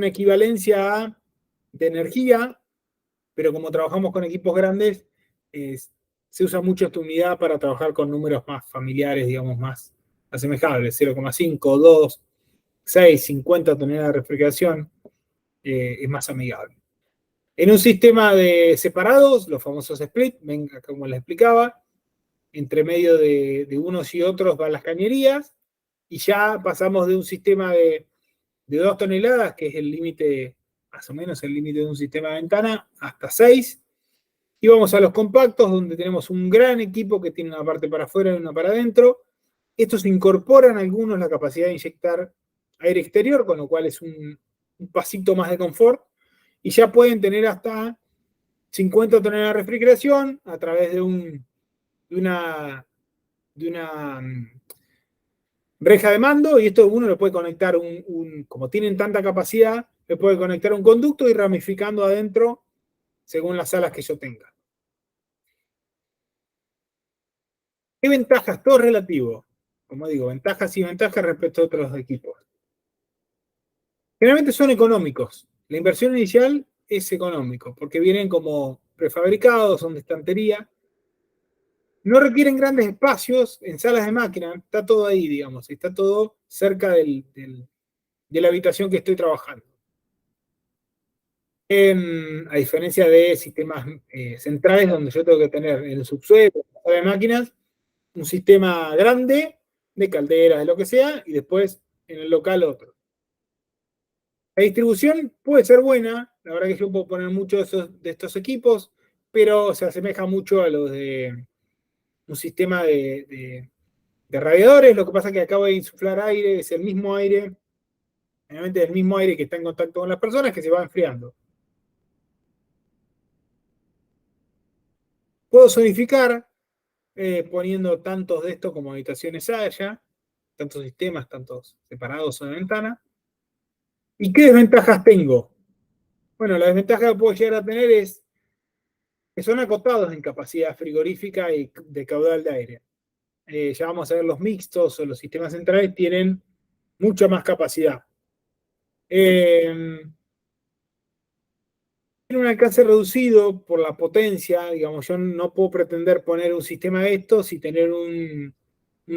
equivalencia de energía, pero como trabajamos con equipos grandes, se usa mucho esta unidad para trabajar con números más familiares, digamos, más asemejables, 0,5, 2, 6, 50 toneladas de refrigeración, es más amigable. En un sistema de separados, los famosos split, venga, como les explicaba, entre medio de unos y otros van las cañerías, y ya pasamos de un sistema de 2 toneladas, que es el límite, más o menos el límite de un sistema de ventana, hasta 6. Y vamos a los compactos, donde tenemos un gran equipo que tiene una parte para afuera y una para adentro. Estos incorporan algunos la capacidad de inyectar aire exterior, con lo cual es un pasito más de confort. Y ya pueden tener hasta 50 toneladas de refrigeración a través de una reja de mando, y esto uno le puede conectar como tienen tanta capacidad, le puede conectar un conducto y ramificando adentro según las salas que yo tenga. ¿Qué ventajas? Todo relativo. Como digo, ventajas y desventajas respecto a otros equipos. Generalmente son económicos. La inversión inicial es económico, porque vienen como prefabricados, son de estantería. No requieren grandes espacios en salas de máquina, está todo ahí, digamos, está todo cerca de la habitación que estoy trabajando. A diferencia de sistemas centrales, donde yo tengo que tener en el subsuelo, en la sala de máquinas, un sistema grande de calderas, de lo que sea, y después en el local otro. La distribución puede ser buena, la verdad que yo puedo poner muchos de estos equipos, pero se asemeja mucho a los de un sistema de radiadores. Lo que pasa es que acabo de insuflar aire, es el mismo aire, generalmente el mismo aire que está en contacto con las personas, que se va enfriando. Puedo zonificar poniendo tantos de estos como habitaciones haya, tantos sistemas, tantos separados o de ventana. ¿Y qué desventajas tengo? Bueno, la desventaja que puedo llegar a tener es que son acotados en capacidad frigorífica y de caudal de aire. Ya vamos a ver, los mixtos o los sistemas centrales tienen mucha más capacidad. Tiene un alcance reducido por la potencia, digamos, yo no puedo pretender poner un sistema de estos y tener un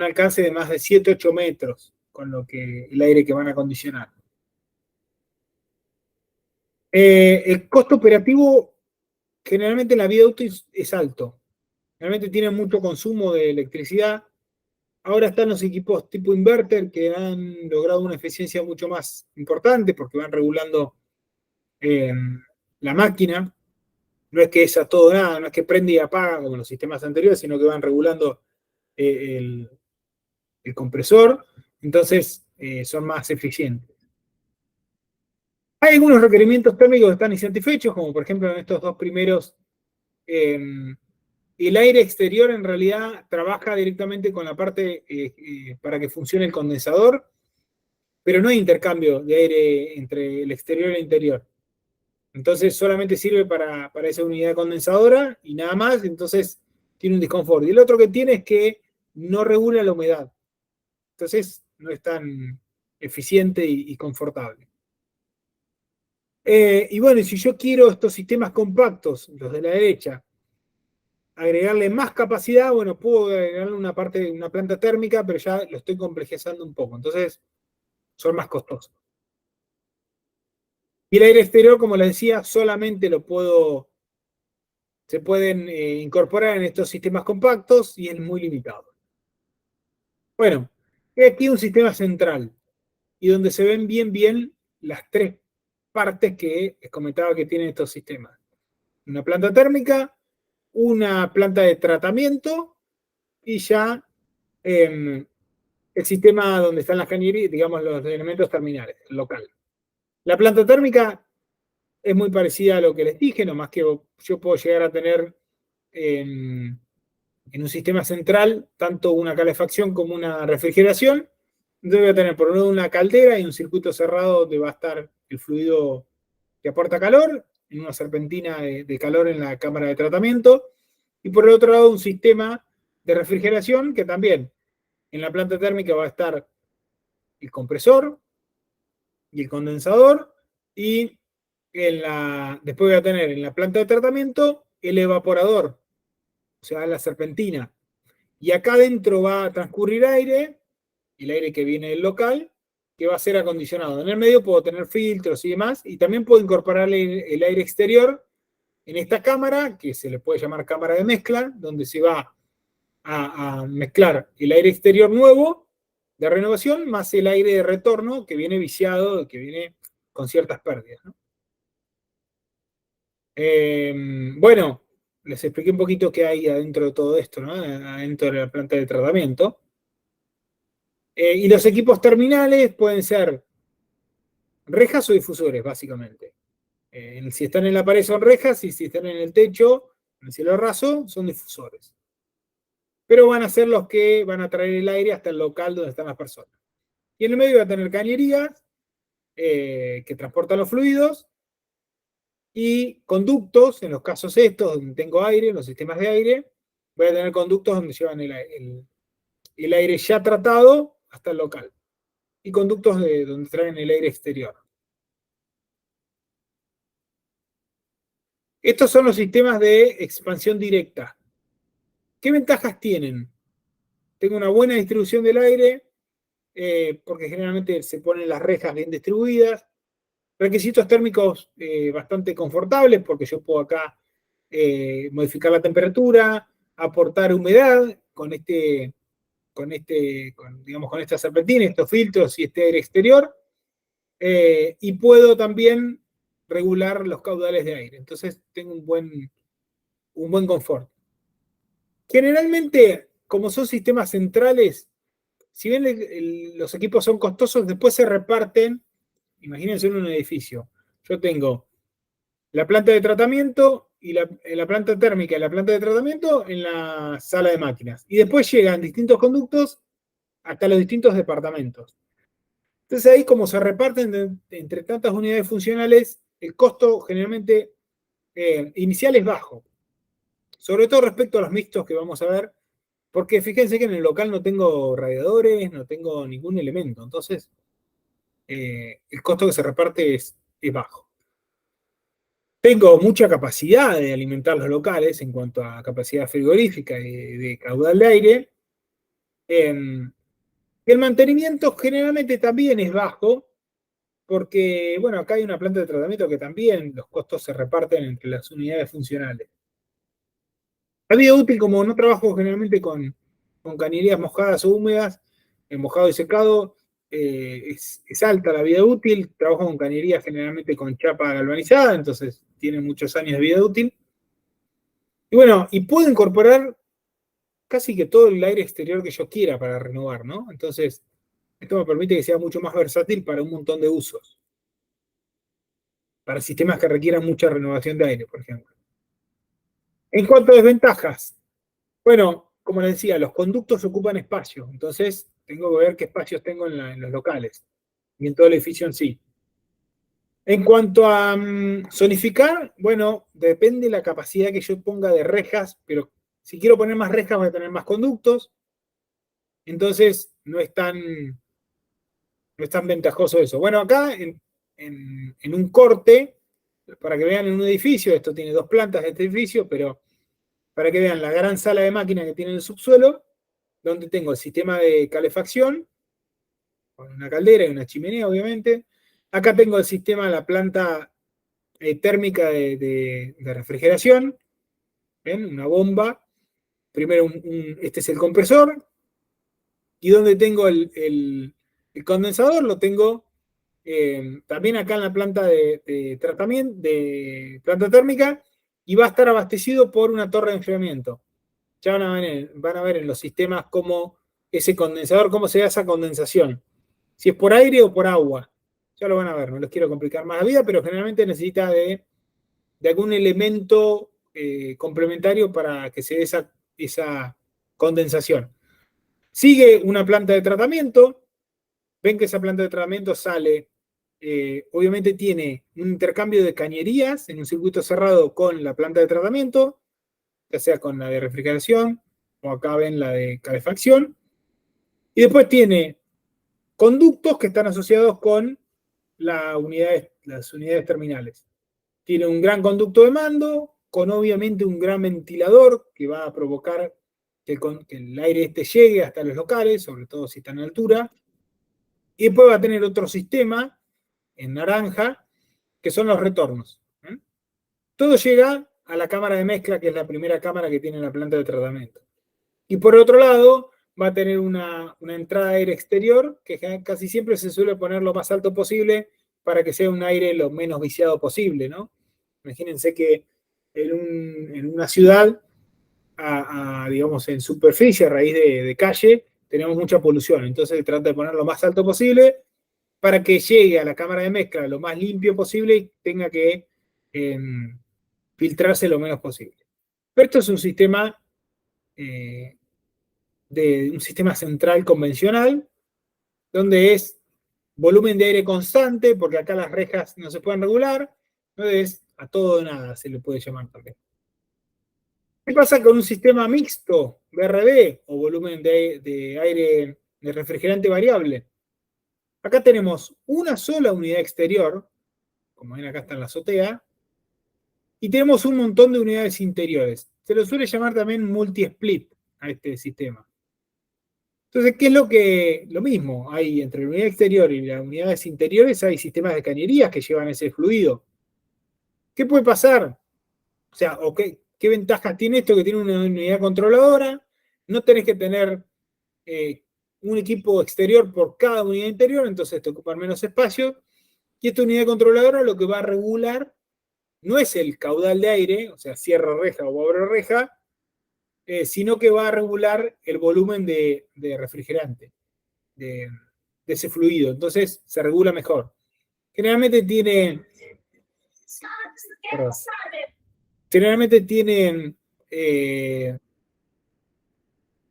alcance de más de 7, 8 metros con el aire que van a acondicionar. El costo operativo generalmente en la vida útil es alto. Realmente tienen mucho consumo de electricidad. Ahora están los equipos tipo inverter que han logrado una eficiencia mucho más importante porque van regulando la máquina. No es que es a todo nada, no es que prende y apaga como los sistemas anteriores, sino que van regulando el compresor. Entonces son más eficientes. Hay algunos requerimientos térmicos que están insatisfechos, como por ejemplo en estos dos primeros. El aire exterior en realidad trabaja directamente con la parte para que funcione el condensador, pero no hay intercambio de aire entre el exterior y el interior. Entonces solamente sirve para esa unidad condensadora y nada más, entonces tiene un disconfort. Y el otro que tiene es que no regula la humedad. Entonces no es tan eficiente y confortable. Y bueno, si yo quiero estos sistemas compactos, los de la derecha, agregarle más capacidad, bueno, puedo agregarle una planta térmica, pero ya lo estoy complejizando un poco. Entonces, son más costosos. Y el aire exterior, como les decía, solamente lo puedo se pueden incorporar en estos sistemas compactos y es muy limitado. Bueno, aquí un sistema central y donde se ven bien las tres partes que les comentaba que tienen estos sistemas. Una planta térmica, una planta de tratamiento y ya el sistema donde están las cañerías, digamos los elementos terminales, el local. La planta térmica es muy parecida a lo que les dije, nomás que yo puedo llegar a tener en un sistema central tanto una calefacción como una refrigeración. Entonces voy a tener por un lado una caldera y un circuito cerrado donde va a estar el fluido que aporta calor, en una serpentina de calor en la cámara de tratamiento, y por el otro lado un sistema de refrigeración que también en la planta térmica va a estar el compresor y el condensador, y después voy a tener en la planta de tratamiento el evaporador, o sea, la serpentina. Y acá adentro va a transcurrir aire, el aire que viene del local, que va a ser acondicionado. En el medio puedo tener filtros y demás, y también puedo incorporarle el aire exterior en esta cámara, que se le puede llamar cámara de mezcla, donde se va a mezclar el aire exterior nuevo de renovación más el aire de retorno que viene viciado, que viene con ciertas pérdidas, ¿no? Bueno, les expliqué un poquito qué hay adentro de todo esto, ¿no? Adentro de la planta de tratamiento. Y los equipos terminales pueden ser rejas o difusores, básicamente. Si están en la pared son rejas y si están en el techo, en el cielo raso, son difusores. Pero van a ser los que van a traer el aire hasta el local donde están las personas. Y en el medio va a tener cañerías que transportan los fluidos y conductos, en los casos estos, donde tengo aire, en los sistemas de aire, voy a tener conductos donde llevan el aire ya tratado hasta el local. Y conductos donde traen el aire exterior. Estos son los sistemas de expansión directa. ¿Qué ventajas tienen? Tengo una buena distribución del aire, porque generalmente se ponen las rejas bien distribuidas. Requisitos térmicos bastante confortables, porque yo puedo acá modificar la temperatura, aportar humedad con esta serpentina, estos filtros y este aire exterior. Y puedo también regular los caudales de aire. Entonces tengo un buen confort. Generalmente, como son sistemas centrales, si bien los equipos son costosos, después se reparten. Imagínense en un edificio. Yo tengo la planta de tratamiento y la planta térmica y la planta de tratamiento en la sala de máquinas. Y después llegan distintos conductos hasta los distintos departamentos. Entonces ahí, como se reparten entre tantas unidades funcionales, el costo generalmente inicial es bajo. Sobre todo respecto a los mixtos que vamos a ver, porque fíjense que en el local no tengo radiadores, no tengo ningún elemento. Entonces, el costo que se reparte es bajo. Tengo mucha capacidad de alimentar los locales en cuanto a capacidad frigorífica y de caudal de aire. El mantenimiento generalmente también es bajo, porque, bueno, acá hay una planta de tratamiento que también los costos se reparten entre las unidades funcionales. La vida útil, como no trabajo generalmente con cañerías mojadas o húmedas, en mojado y secado, es alta la vida útil. Trabajo con cañerías generalmente con chapa galvanizada, entonces tienen muchos años de vida útil. Y bueno, y puedo incorporar casi que todo el aire exterior que yo quiera para renovar, ¿no? Entonces, esto me permite que sea mucho más versátil para un montón de usos. Para sistemas que requieran mucha renovación de aire, por ejemplo. En cuanto a desventajas, bueno, como les decía, los conductos ocupan espacio, entonces tengo que ver qué espacios tengo en los locales y en todo el edificio en sí. En cuanto a zonificar, bueno, depende de la capacidad que yo ponga de rejas, pero si quiero poner más rejas voy a tener más conductos, entonces no es tan ventajoso eso. Bueno, acá en un corte, para que vean en un edificio, esto tiene 2 plantas de este edificio, pero para que vean la gran sala de máquina que tiene en el subsuelo, donde tengo el sistema de calefacción, con una caldera y una chimenea, obviamente. Acá tengo el sistema, la planta térmica de refrigeración, ¿Ven? Una bomba. Primero, este es el compresor. Y donde tengo el condensador, lo tengo también acá en la planta de tratamiento, de planta térmica, y va a estar abastecido por una torre de enfriamiento. Ya van a ver en los sistemas cómo ese condensador, cómo se da esa condensación. Si es por aire o por agua. Ya lo van a ver, no les quiero complicar más la vida, pero generalmente necesita de algún elemento complementario para que se dé esa condensación. Sigue una planta de tratamiento. Ven que esa planta de tratamiento sale, obviamente tiene un intercambio de cañerías en un circuito cerrado con la planta de tratamiento, ya sea con la de refrigeración, o acá ven la de calefacción. Y después tiene conductos que están asociados con las unidades terminales. Tiene un gran conducto de mando, con obviamente un gran ventilador que va a provocar que el aire este llegue hasta los locales, sobre todo si están en altura. Y después va a tener otro sistema, en naranja, que son los retornos. Todo llega a la cámara de mezcla, que es la primera cámara que tiene la planta de tratamiento. Y por otro lado, va a tener una entrada de aire exterior, que casi siempre se suele poner lo más alto posible para que sea un aire lo menos viciado posible, ¿no? Imagínense que en una ciudad, digamos, en superficie, a raíz de calle, tenemos mucha polución. Entonces se trata de poner lo más alto posible para que llegue a la cámara de mezcla lo más limpio posible y tenga que filtrarse lo menos posible. Pero esto es un sistema un sistema central convencional, donde es volumen de aire constante, porque acá las rejas no se pueden regular, entonces a todo o nada se le puede llamar también. ¿Qué pasa con un sistema mixto, VRV, o volumen de aire de refrigerante variable? Acá tenemos una sola unidad exterior, como ven acá está en la azotea, y tenemos un montón de unidades interiores. Se lo suele llamar también multi-split a este sistema. Entonces, ¿qué es lo mismo? Hay entre la unidad exterior y las unidades interiores hay sistemas de cañerías que llevan ese fluido. ¿Qué puede pasar? O sea, ¿qué ventajas tiene esto? Que tiene una unidad controladora, no tenés que tener un equipo exterior por cada unidad interior, entonces te ocupan menos espacio, y esta unidad controladora lo que va a regular no es el caudal de aire, o sea, cierro reja o abro reja, sino que va a regular el volumen de refrigerante, de ese fluido, entonces se regula mejor. Generalmente tienen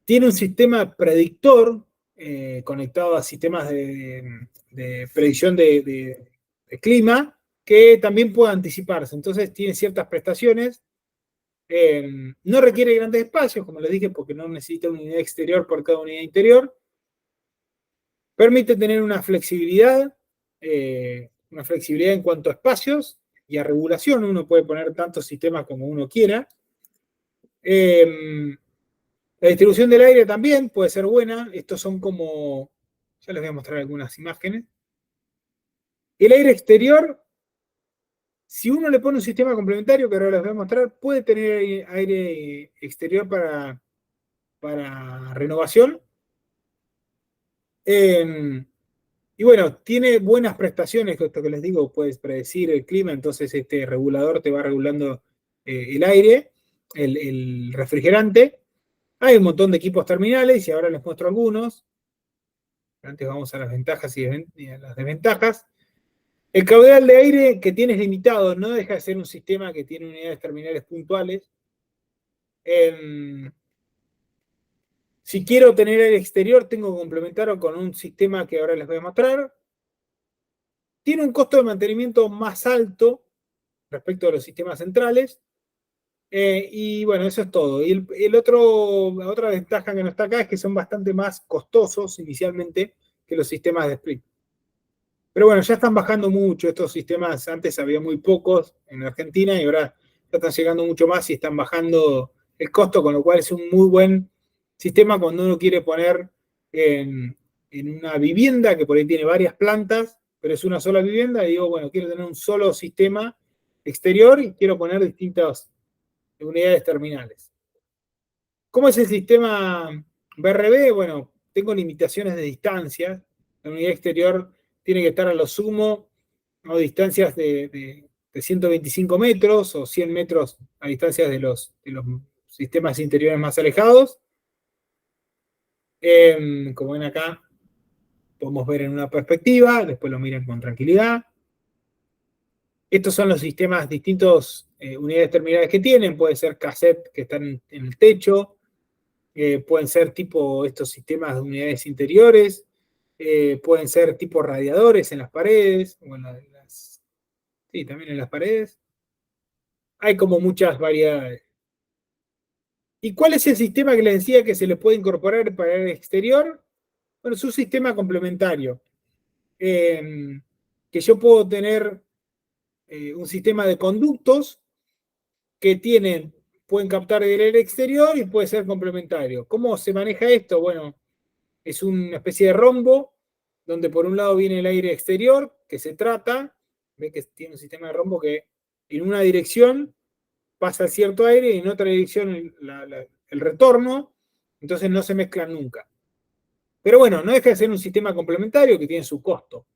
tiene un sistema predictor conectado a sistemas de predicción de clima que también puede anticiparse. Entonces tiene ciertas prestaciones. No requiere grandes espacios, como les dije, porque no necesita una unidad exterior por cada unidad interior. Permite tener una flexibilidad en cuanto a espacios y a regulación. Uno puede poner tantos sistemas como uno quiera. La distribución del aire también puede ser buena. Estos son como... Ya les voy a mostrar algunas imágenes. El aire exterior, si uno le pone un sistema complementario, que ahora les voy a mostrar, puede tener aire exterior para renovación. Y bueno, tiene buenas prestaciones, esto que les digo, puedes predecir el clima, entonces este regulador te va regulando el aire, el refrigerante. Hay un montón de equipos terminales y ahora les muestro algunos. Antes vamos a las ventajas y a las desventajas. El caudal de aire que tienes limitado, no deja de ser un sistema que tiene unidades terminales puntuales. Si quiero tener aire exterior, tengo que complementarlo con un sistema que ahora les voy a mostrar. Tiene un costo de mantenimiento más alto respecto a los sistemas centrales. Y bueno, eso es todo. Y la otra ventaja que no está acá es que son bastante más costosos inicialmente que los sistemas de split. Pero bueno, ya están bajando mucho estos sistemas. Antes había muy pocos en Argentina y ahora ya están llegando mucho más y están bajando el costo, con lo cual es un muy buen sistema cuando uno quiere poner en una vivienda que por ahí tiene varias plantas, pero es una sola vivienda, y digo, bueno, quiero tener un solo sistema exterior y quiero poner distintas unidades terminales. ¿Cómo es el sistema BRB? Bueno, tengo limitaciones de distancia. La unidad exterior tiene que estar a lo sumo a distancias de 125 metros o 100 metros a distancias de los sistemas interiores más alejados. Como ven acá, podemos ver en una perspectiva, después lo miren con tranquilidad. Estos son los sistemas distintos, unidades terminales que tienen. Puede ser cassette que están en el techo, pueden ser tipo estos sistemas de unidades interiores, pueden ser tipo radiadores en las paredes, bueno, sí, también en las paredes. Hay como muchas variedades. ¿Y cuál es el sistema que les decía que se le puede incorporar para el exterior? Bueno, es un sistema complementario. Que yo puedo tener un sistema de conductos que pueden captar el aire exterior y puede ser complementario. ¿Cómo se maneja esto? Bueno, es una especie de rombo, donde por un lado viene el aire exterior, que se trata, ve que tiene un sistema de rombo que en una dirección pasa cierto aire y en otra dirección el retorno, entonces no se mezclan nunca. Pero bueno, no deja de ser un sistema complementario que tiene su costo.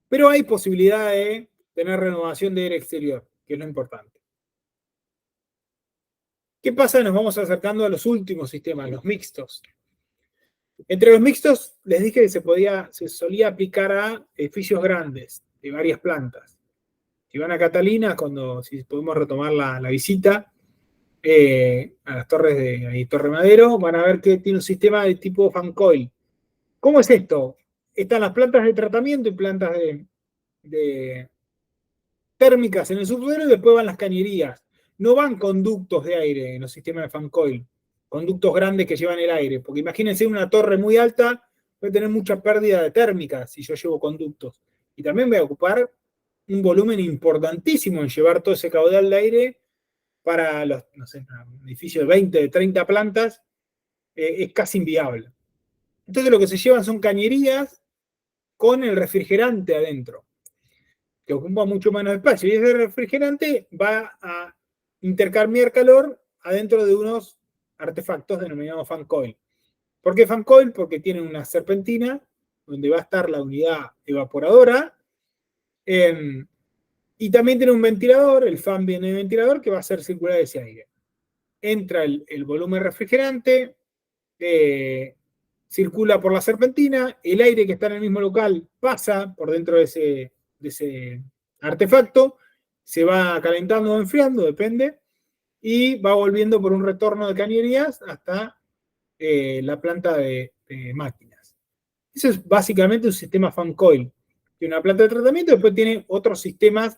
Pero hay posibilidad de tener renovación de aire exterior, que es lo importante. ¿Qué pasa? Nos vamos acercando a los últimos sistemas, los mixtos. Entre los mixtos, les dije que se solía aplicar a edificios grandes, de varias plantas. Si van a Catalina, si podemos retomar la visita a las torres de Torre Madero, van a ver que tiene un sistema de tipo fan coil. ¿Cómo es esto? Están las plantas de tratamiento y plantas de térmicas en el subsuelo y después van las cañerías. No van conductos de aire en los sistemas de fan coil, conductos grandes que llevan el aire, porque imagínense una torre muy alta, voy a tener mucha pérdida de térmica si yo llevo conductos. Y también voy a ocupar un volumen importantísimo en llevar todo ese caudal de aire para los, no sé, un edificio de 20, de 30 plantas, es casi inviable. Entonces lo que se llevan son cañerías con el refrigerante adentro, que ocupa mucho menos espacio. Y ese refrigerante va a intercambiar calor adentro de unos artefactos denominados fan coil. ¿Por qué fan coil? Porque tienen una serpentina donde va a estar la unidad evaporadora, y también tiene un ventilador, el fan viene de ventilador, que va a hacer circular ese aire. Entra el volumen refrigerante, circula por la serpentina, el aire que está en el mismo local pasa por dentro de ese artefacto, se va calentando o enfriando, depende, y va volviendo por un retorno de cañerías hasta la planta de máquinas. Eso es básicamente un sistema fan coil. Tiene una planta de tratamiento y después tiene otros sistemas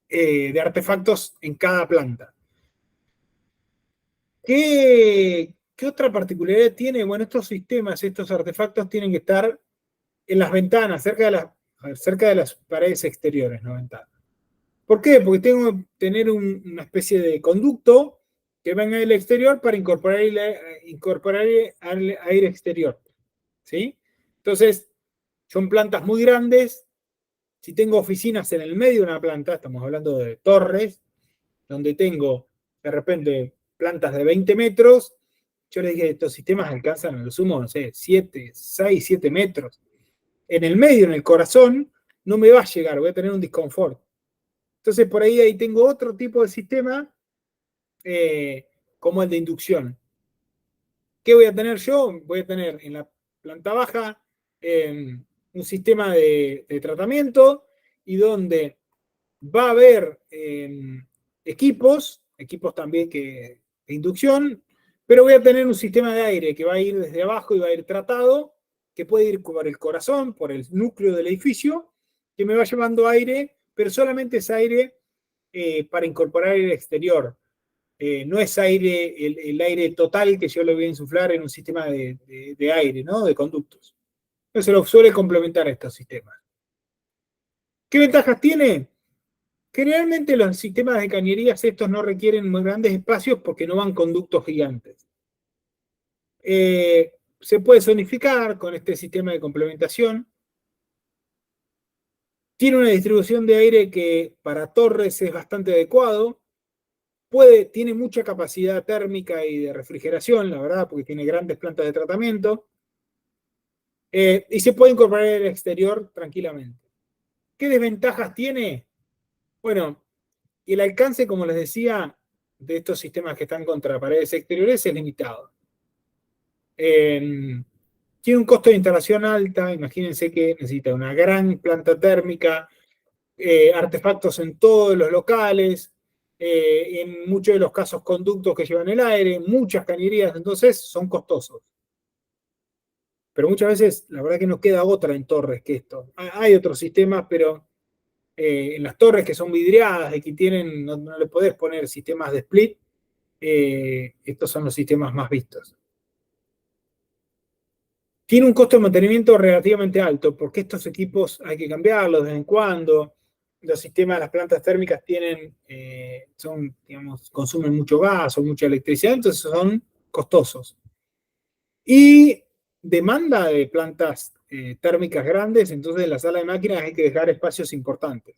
de artefactos en cada planta. ¿Qué otra particularidad tiene? Bueno, estos sistemas, estos artefactos tienen que estar en las ventanas, cerca de las paredes exteriores, no ventanas. ¿Por qué? Porque tengo que tener una especie de conducto que venga del exterior para incorporar aire exterior. ¿Sí? Entonces, son plantas muy grandes. Si tengo oficinas en el medio de una planta, estamos hablando de torres, donde tengo de repente plantas de 20 metros, yo les dije, estos sistemas alcanzan a lo sumo, no sé, 6, 7 metros. En el medio, en el corazón, no me va a llegar, voy a tener un disconfort. Entonces, por ahí tengo otro tipo de sistema, como el de inducción. ¿Qué voy a tener yo? Voy a tener en la planta baja un sistema de tratamiento y donde va a haber equipos también de inducción, pero voy a tener un sistema de aire que va a ir desde abajo y va a ir tratado, que puede ir por el corazón, por el núcleo del edificio, que me va llevando aire, pero solamente es aire para incorporar aire exterior. No es aire, el aire total que yo le voy a insuflar en un sistema de aire, ¿no? De conductos. Entonces se lo suele complementar a estos sistemas. ¿Qué ventajas tiene? Generalmente los sistemas de cañerías estos no requieren muy grandes espacios porque no van conductos gigantes. Se puede zonificar con este sistema de complementación. Tiene una distribución de aire que para torres es bastante adecuado. tiene mucha capacidad térmica y de refrigeración, la verdad, porque tiene grandes plantas de tratamiento. Y se puede incorporar en el exterior tranquilamente. ¿Qué desventajas tiene? Bueno, el alcance, como les decía, de estos sistemas que están contra paredes exteriores es limitado. Tiene un costo de instalación alta, imagínense que necesita una gran planta térmica, artefactos en todos los locales, en muchos de los casos conductos que llevan el aire, muchas cañerías, entonces son costosos. Pero muchas veces la verdad que no queda otra en torres que esto. Hay otros sistemas, pero en las torres que son vidriadas y que tienen, no le podés poner sistemas de split, estos son los sistemas más vistos. Tiene un costo de mantenimiento relativamente alto, porque estos equipos hay que cambiarlos de vez en cuando. Los sistemas de las plantas térmicas consumen mucho gas o mucha electricidad, entonces son costosos. Y demanda de plantas térmicas grandes, entonces en la sala de máquinas hay que dejar espacios importantes.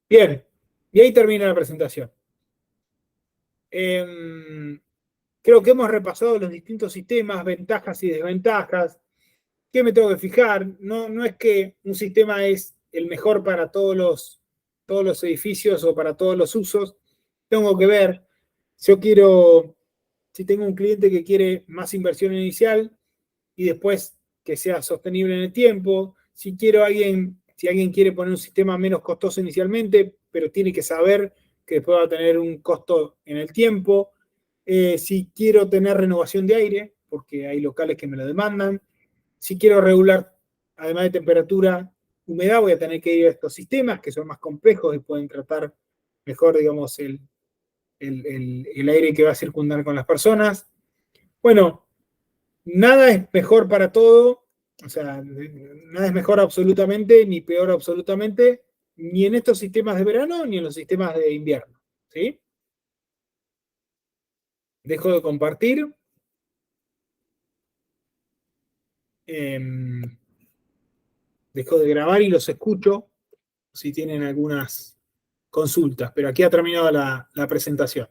Bien, y ahí termina la presentación. Creo que hemos repasado los distintos sistemas, ventajas y desventajas. ¿Qué me tengo que fijar? No es que un sistema es el mejor para todos los edificios o para todos los usos. Tengo que ver, si tengo un cliente que quiere más inversión inicial y después que sea sostenible en el tiempo, si alguien quiere poner un sistema menos costoso inicialmente, pero tiene que saber que después va a tener un costo en el tiempo, si quiero tener renovación de aire, porque hay locales que me lo demandan, si quiero regular, además de temperatura, humedad, voy a tener que ir a estos sistemas que son más complejos y pueden tratar mejor, digamos, el aire que va a circundar con las personas. Bueno, nada es mejor para todo, o sea, nada es mejor absolutamente, ni peor absolutamente, ni en estos sistemas de verano, ni en los sistemas de invierno. ¿Sí? Dejo de compartir. Dejo de grabar y los escucho si tienen algunas consultas, pero aquí ha terminado la presentación.